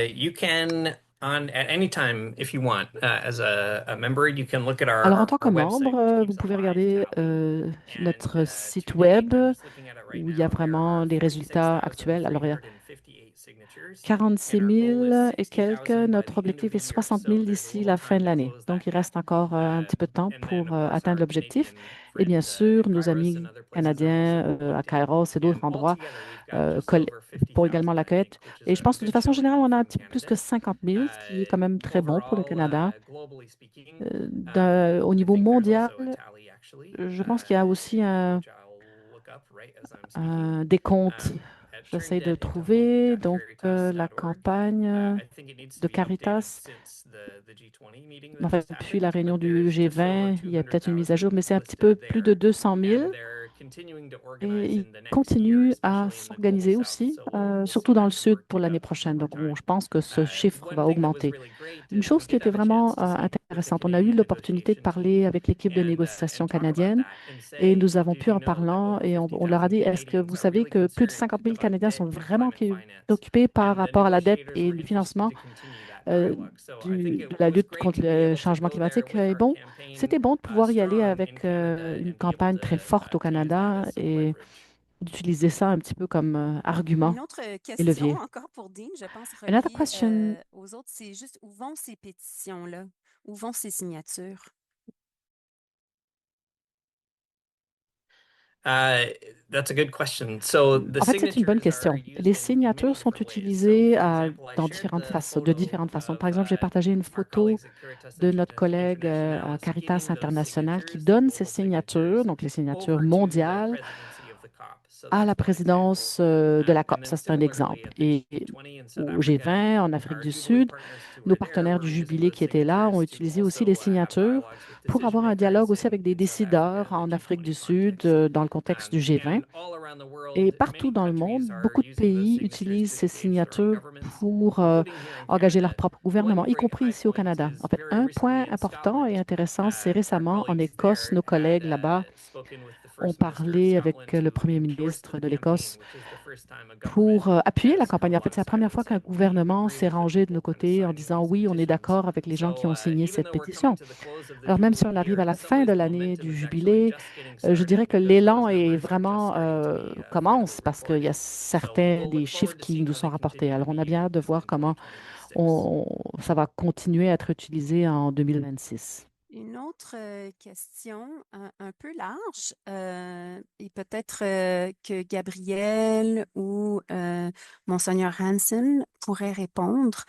you can at any time if you want as a member, you can look at Alors, en tant que our website, membre, which vous keeps a pouvez live regarder tally. notre And site to web date, I'm just looking at it right où il y a now. There vraiment are les résultats actuels. Alors, il y a 46,358 signatures, 46 and our goal is 000 et 60,000 quelques. by Notre the end of objectif est the year. 60 So 000 there's a d'ici little la fin time de to l'année. close that Donc, il reste gap. encore un petit peu de temps And then, pour of course, atteindre our l'objectif. Canadian Et bien friends sûr, in nos Kairos and amis other places have canadiens also à looked Kairos in. et d'autres And endroits altogether, we've got just over pour également 50,000, la I think, cueillette. which is Et je a pense que de good façon générale, showing on a un from petit peu plus que Canada. 50 000, ce qui est quand même très bon pour le Overall, Canada. globally speaking, Au I niveau think there's mondial, also a tally actually, je pense qu'il y a aussi which I'll look up right as I'm speaking. un décompte. At J'essaie de trouver donc la turndebtintohope.caritas.org. campagne I think it needs to de be updated Caritas. since the G20 meeting that Enfin, just depuis la happened, réunion but there du is just over G20, il y a peut-être une mise à jour, 200,000 mais c'est un petit peu listed plus de there. 200 000. And they're continuing to Et organize ils in the next year, continuent à especially in the global s'organiser south. aussi, So we'll see surtout dans that le sud number pour tick l'année up prochaine. over Donc, time. je pense que ce chiffre One va thing that was augmenter. really great Une is we chose qui did était have a vraiment chance to speak with the intéressante, on a eu Canadian l'opportunité de negotiations parler team avec l'équipe de and négociation talk about canadienne that and et say, nous avons did pu you en know that parlant over et on leur a 50,000 dit, est-ce que Canadians vous are savez really que plus de 50 concerned 000 about Canadiens sont debt and vraiment climate finance? occupés par And the rapport à la dette negotiators et were le interested financement to continue that dialogue. So I think de it la was lutte great contre to be le able to changement go there climatique with est our bon. campaign C'était bon de pouvoir y aller strong in avec Canada une and be able campagne très forte au to use that Canada as some et leverage. d'utiliser ça un petit peu comme argument Une autre et question levier. encore pour Dean, je pense, Another reliée question. aux autres, c'est juste où vont ces pétitions-là? Où vont ces signatures? That's a good question. So the En fait, c'est une bonne signatures are question. used Les in many signatures sont different ways. So, utilisées for example, I dans shared the de photo différentes façons. Par of exemple, j'ai partagé une our photo colleagues at Caritas de notre collègue à Internationalis Caritas giving those International qui signatures, the donne ces global signatures, signatures, donc les signatures over to the mondiales, presidency of the COP. So à that's la one example. présidence de la And COP. then Ça, c'est un similarly exemple. at the Et G20 in South au Africa, G20 en Afrique our du Jubilee Sud, partners who nos were there partenaires du were using Jubilé those qui étaient là ont signatures to utilisé aussi les also have signatures dialogues with pour decision avoir un dialogue makers aussi avec des in South Africa décideurs in the en Afrique du G20 Sud context. dans le contexte du G20. And all around the Et world, partout many dans le monde, countries are beaucoup de using those pays signatures utilisent to ces engage their own signatures governments, pour including here in engager leur Canada. propre One gouvernement, y great compris high ici au point Canada. is En fait, very un point recently in important et Scotland. intéressant, c'est Our récemment en colleagues Écosse, there nos had collègues là-bas spoken with the ont First Minister of parlé avec Scotland le to Premier endorse the ministre de campaign, l'Écosse which is the first time a government pour appuyer la has come campagne. En fait, c'est la première fois qu'un alongside. We gouvernement agree s'est with the rangé de nos people kind of côtés en signing disant these oui, on est petitions. d'accord avec les gens qui So ont signé even cette though we're coming pétition. to the close of the Alors même si Jubilee on arrive à year, la some fin de ways l'année momentum du is actually jubilé, just getting je dirais started que because those l'élan est numbers are just vraiment starting to be commence finally parce qu'il y a reported. So certains we'll des look chiffres forward to qui seeing nous how sont they rapportés. continue to Alors on a be bien hâte de used voir in comment 2026. ça va continuer à être utilisé en 2026. Une autre question un peu large, et peut-être que Gabriel ou Monseigneur Hansen pourraient répondre.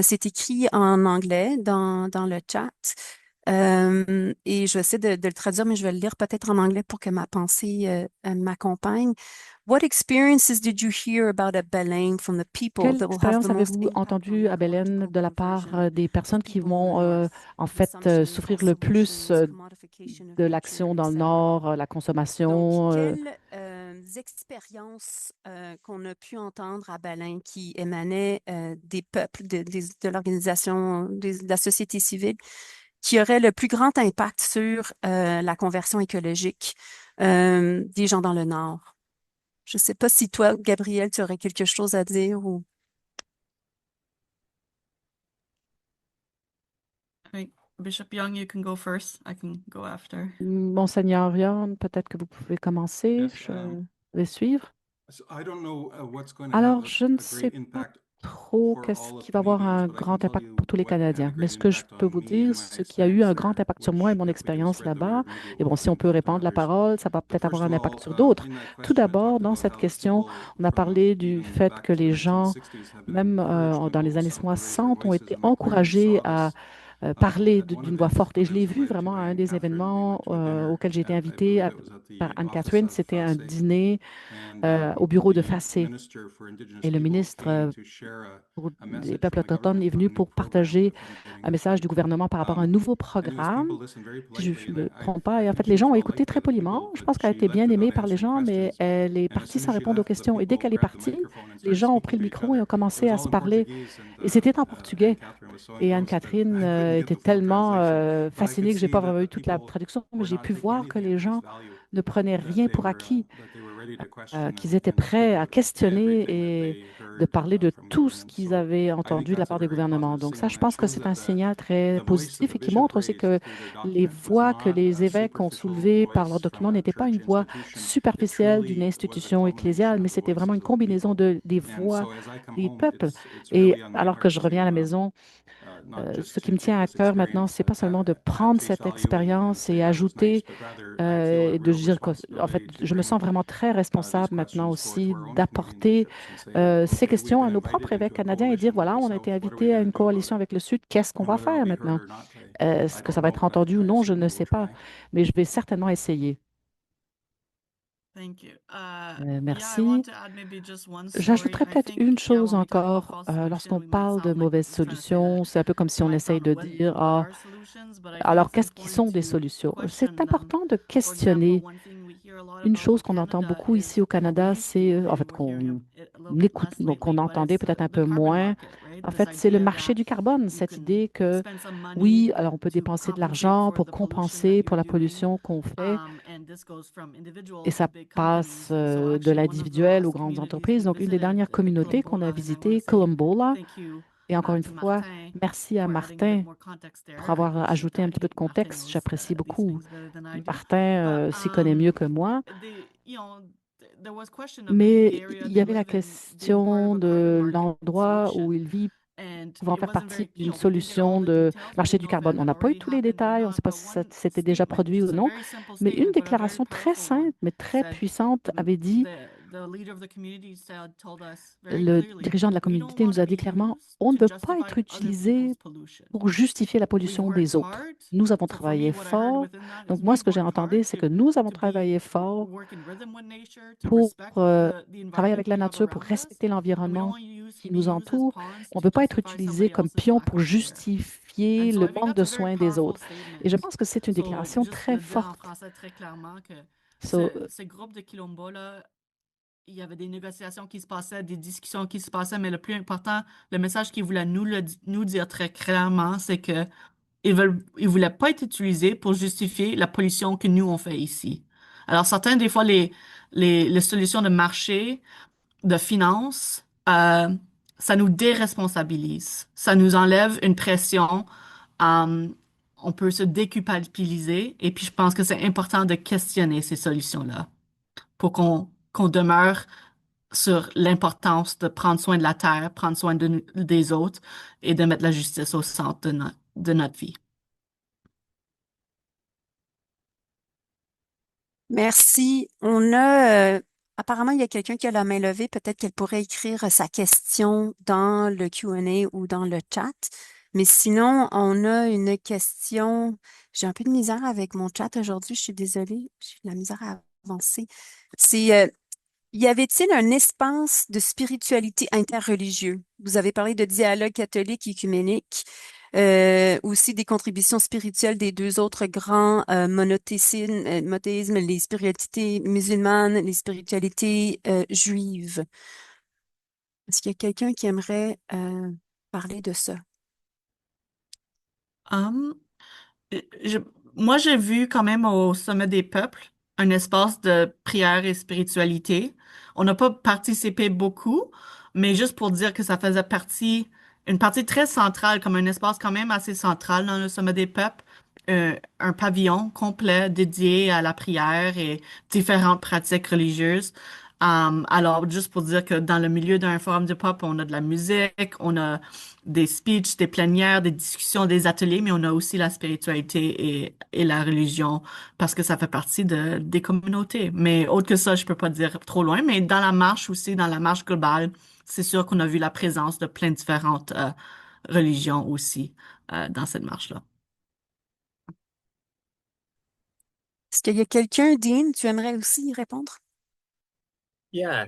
C'est écrit en anglais dans le chat. Et je vais essayer de le traduire, mais je vais le lire peut-être en anglais pour que ma pensée m'accompagne. What experiences did you hear about at Belém from the people Quelle that will have the expérience most avez-vous impact on entendue à Belen ecological de la part conversion des of personnes qui people in the vont north? en fait Consumption souffrir for le plus solutions, commodification of de nature, l'action dans le etc. nord, la Donc, consommation? quelles expériences qu'on a pu entendre à Berlin qui émanaient des peuples, de l'organisation, de la société civile, qui auraient le plus grand impact sur la conversion écologique des gens dans le Nord? Je ne sais pas si toi, Gabriel, tu aurais quelque chose à dire ou... Oui. Bishop Young, you can go first. I can go after. Monseigneur Rion, peut-être que vous pouvez commencer. Yes, Je vais suivre. I don't know what's going to have Alors, je ne a sais great pas impact trop qu'est-ce qui va avoir un grand impact pour tous les Canadiens. Mais ce que je peux vous dire, ce qui a eu un grand impact sur moi et mon expérience là-bas, et bon, si on peut répandre la parole, ça va peut-être avoir un impact sur d'autres. Tout d'abord, dans cette question, on a parlé du fait que les gens, même dans les années 60, ont été encouragés à parler d'une voix forte. Et je l'ai vu vraiment à un des événements auxquels j'ai été invitée par Anne-Catherine. C'était un dîner au bureau de Facé. Et le ministre pour les peuples autochtones est venu pour partager un message du gouvernement par rapport à un nouveau programme, si je ne me trompe pas. Et en fait, les gens ont écouté très poliment. Je pense qu'elle a été bien aimée par les gens, mais elle est partie sans répondre aux questions. Et dès qu'elle est partie, les gens ont pris le micro et ont commencé à se parler. Et c'était en portugais. Et Anne-Catherine était tellement fascinée que j'ai pas vraiment eu toute la traduction, mais j'ai pu voir que les gens ne prenaient rien pour acquis, qu'ils étaient prêts à questionner et de parler de tout ce qu'ils avaient entendu de la part des gouvernements. Donc ça, je pense que c'est un signal très positif et qui montre aussi que les voix que les évêques ont soulevées par leurs documents n'étaient pas une voix superficielle d'une institution ecclésiale, mais c'était vraiment une combinaison des voix des peuples. Et alors que je reviens à la maison, ce qui me tient à cœur maintenant, c'est pas seulement de prendre cette expérience et ajouter et de dire que, en fait, je me sens vraiment très responsable maintenant aussi d'apporter ces questions à nos propres évêques canadiens et dire, voilà, on a été invité à une coalition avec le Sud, qu'est-ce qu'on va faire maintenant? Est-ce que ça va être entendu ou non? Je ne sais pas, mais je vais certainement essayer. Thank you. Yeah, I Merci. want to add maybe just one story. J'ajouterais I peut-être think, une yeah, chose when we talk about encore. false solution, Lorsqu'on we might parle de sound like mauvaises we're just trying to say that solutions, c'est un peu comme si you on might essaye found de what dire, ah, are solutions, but I think alors it's qu'est-ce qui important sont des to solutions? C'est question them. important de For example, questionner. one thing we hear a lot Une about in chose qu'on entend Canada beaucoup ici is au Canada, c'est, provincial, en and fait, we're hearing qu'on it a little bit écoute, less donc qu'on lately, but entendait it's peut-être un the peu carbon moins. market, right? En This fait, c'est le idea marché that du carbone, you cette can idée que spend some oui, money alors on peut to dépenser de compensate l'argent for pour the pollution that compenser pour you're la doing. pollution qu'on fait, And this goes from et individuals to ça big passe companies. And so de actually, one of the l'individuel aux last grandes communities entreprises. we Donc, une des visited dernières is communautés qu'on a Columbola, and I want to visitées, say Columbola, thank you et encore une to fois, Martin merci à for adding a bit Martin more context pour there. I avoir appreciate ajouté un that. petit peu de Martin contexte. knows J'apprécie these beaucoup. things better than I do. Martin But s'y connaît mieux que moi. there was question of maybe the Mais area il y they avait la live in being part of question a carbon de market l'endroit où solution. il vit And pouvant it faire wasn't partie very, d'une we didn't get all solution the de details. We marché didn't du know if carbone. that On had n'a pas eu already tous les happened or détails, on ne not. sait pas But si one c'était déjà statement, produit which ou is a non, very simple mais une statement, but a very déclaration très powerful one, simple, mais très said puissante avait dit, the leader of the community told us very le clearly, dirigeant de la we don't communauté want nous to a be dit clairement, used on ne to veut pas justify être other people's utilisé pollution. pour justifier la We've pollution worked des autres. hard. Nous avons So for me, travaillé what I heard fort. within that Donc is moi, ce we've que j'ai worked entendu, hard c'est que nous avons to be travaillé fort work in rhythm with nature, to pour respect the travailler environment avec la we have nature, pour around us, respecter and we don't l'environnement want qui be nous used as entoure. pawns On ne to veut pas être justify utilisé somebody comme else's pion lack pour of care. And justifier so le I think manque that's de a very soins des powerful autres. Et je statement. pense que c'est une So, déclaration juste de très dire en forte. français très clairement que So, ce groupe de Quilombo, là, il y avait des négociations qui se passaient, des discussions qui se passaient, mais le plus important, le message qu'il voulait nous dire très clairement, c'est que ils voulaient pas être utilisés pour justifier la pollution que nous, on fait ici. Alors, certains, des fois, les solutions de marché, de finance, ça nous déresponsabilise. Ça nous enlève une pression. euh, on peut se déculpabiliser. Et puis, je pense que c'est important de questionner ces solutions-là pour qu'on demeure sur l'importance de prendre soin de la terre, prendre soin des autres et de mettre la justice au centre de notre vie. Merci. Apparemment, il y a quelqu'un qui a la main levée. Peut-être qu'elle pourrait écrire sa question dans le Q&A ou dans le chat. Mais sinon, on a une question. J'ai un peu de misère avec mon chat aujourd'hui. Je suis désolée. J'ai de la misère à avancer. C'est, y avait-il un espace de spiritualité interreligieux? Vous avez parlé de dialogue catholique et œcuménique, aussi des contributions spirituelles des deux autres grands monothéismes, les spiritualités musulmanes, les spiritualités juives. Est-ce qu'il y a quelqu'un qui aimerait parler de ça? Hum, je- Moi, j'ai vu quand même au Sommet des peuples un espace de prière et spiritualité. On n'a pas participé beaucoup, mais juste pour dire que ça faisait partie, une partie très centrale, comme un espace quand même assez central dans le Sommet des peuples, un pavillon complet dédié à la prière et différentes pratiques religieuses. Alors, juste pour dire que dans le milieu d'un forum de pop, on a de la musique, on a des speeches, des plénières, des discussions, des ateliers, mais on a aussi la spiritualité et la religion parce que ça fait partie des communautés. Mais autre que ça, je peux pas dire trop loin. Mais dans la marche aussi, dans la marche globale, c'est sûr qu'on a vu la présence de plein de différentes religions aussi dans cette marche-là. Est-ce qu'il y a quelqu'un, Dean, tu aimerais aussi y répondre? Yeah,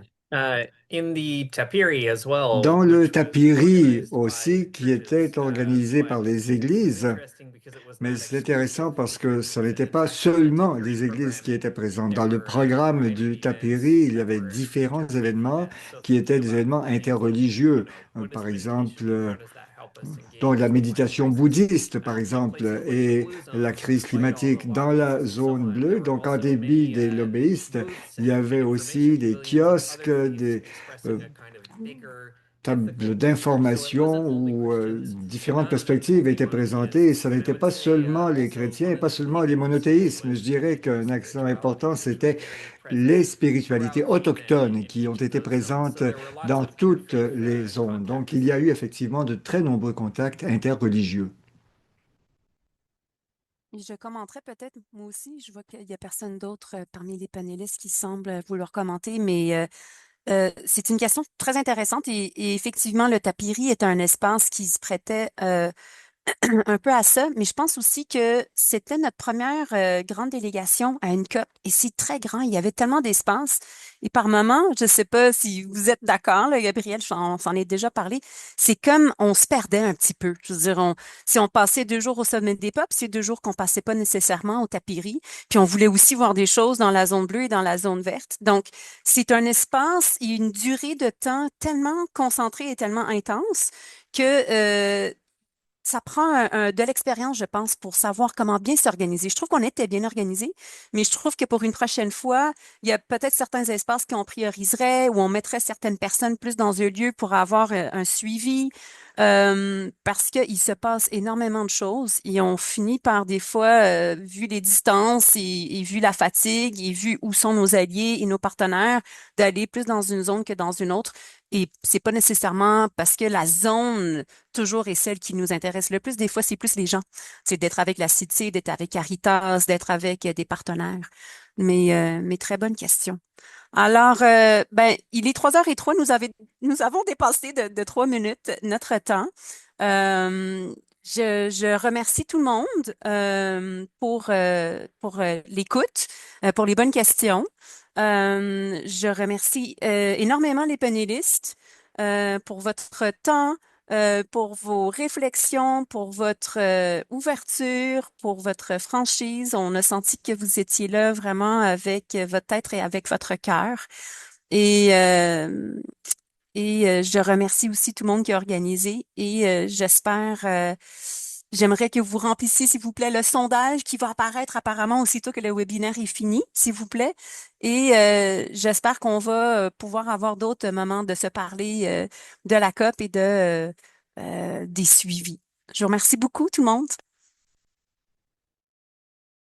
in the Tapiri as well, Dans le which was tapiri organized by aussi, qui était churches, organisé par but les it was églises, interesting because it was mais not c'est intéressant exclusive parce to que ce n'était the pas Tapiri seulement les églises qui programs. étaient présentes. Dans There le were a programme variety of du events tapiri, il y that avait were différents interfaith événements events. So qui étaient thinking des about événements meditation, you interreligieux. know, Par Buddhist exemple, meditation, how does that help us donc la engage with plant méditation presence? bouddhiste, par Took exemple, place in Bush and et Blue la zones crise despite all the climatique. Dans lobbyists la and so zone on. There bleue, were donc en also début many des lobbyistes, booths il y and avait aussi information des pavilions and other kiosques, means des of euh, expressing a kind of bigger ethical tables picture. So it wasn't d'information only où Christians, différentes not perspectives only étaient présentées, et monothéistes, ce and I n'était would pas say seulement les also chrétiens one et of pas the seulement les themes today monothéismes. Je was dirais qu'un indigenous accent important, spirituality, which was c'était very present les spiritualités throughout many autochtones in qui ont each of été those zones. So présentes there were lots dans of toutes interfaith les zones. Donc, il contacts. y a eu effectivement de très nombreux contacts interreligieux. Et je commenterais peut-être, moi aussi, je vois qu'il y a personne d'autre parmi les panélistes qui semble vouloir commenter, mais c'est une question très intéressante et effectivement, le tapiri est un espace qui se prêtait un peu à ça, mais je pense aussi que c'était notre première grande délégation à une COP et c'est très grand. Il y avait tellement d'espace et par moment, je ne sais pas si vous êtes d'accord, là, Gabriel, on s'en est déjà parlé. C'est comme on se perdait un petit peu. Je veux dire, si on passait 2 jours au sommet des POP, c'est 2 jours qu'on passait pas nécessairement au tapiri. Puis on voulait aussi voir des choses dans la zone bleue et dans la zone verte. Donc, c'est un espace et une durée de temps tellement concentrée et tellement intense que ça prend de l'expérience, je pense, pour savoir comment bien s'organiser. Je trouve qu'on était bien organisé, mais je trouve que pour une prochaine fois, il y a peut-être certains espaces qu'on prioriserait ou on mettrait certaines personnes plus dans un lieu pour avoir un suivi, parce qu'il se passe énormément de choses et on finit par des fois, vu les distances et vu la fatigue et vu où sont nos alliés et nos partenaires, d'aller plus dans une zone que dans une autre. Et c'est pas nécessairement parce que la zone toujours est celle qui nous intéresse le plus. Des fois, c'est plus les gens. C'est d'être avec la Cité, d'être avec Caritas, d'être avec des partenaires. Mais très bonne question. Alors, ben, il est 3h03. Nous avons dépassé de 3 minutes notre temps. Je remercie tout le monde pour l'écoute, pour les bonnes questions. Je remercie énormément les panélistes pour votre temps, pour vos réflexions, pour votre ouverture, pour votre franchise. On a senti que vous étiez là vraiment avec votre tête et avec votre cœur. Et, euh, et je remercie aussi tout le monde qui a organisé et j'aimerais que vous remplissiez, s'il vous plaît, le sondage qui va apparaître apparemment aussitôt que le webinaire est fini, s'il vous plaît. Et j'espère qu'on va pouvoir avoir d'autres moments de se parler de la COP et des suivis. Je vous remercie beaucoup, tout le monde.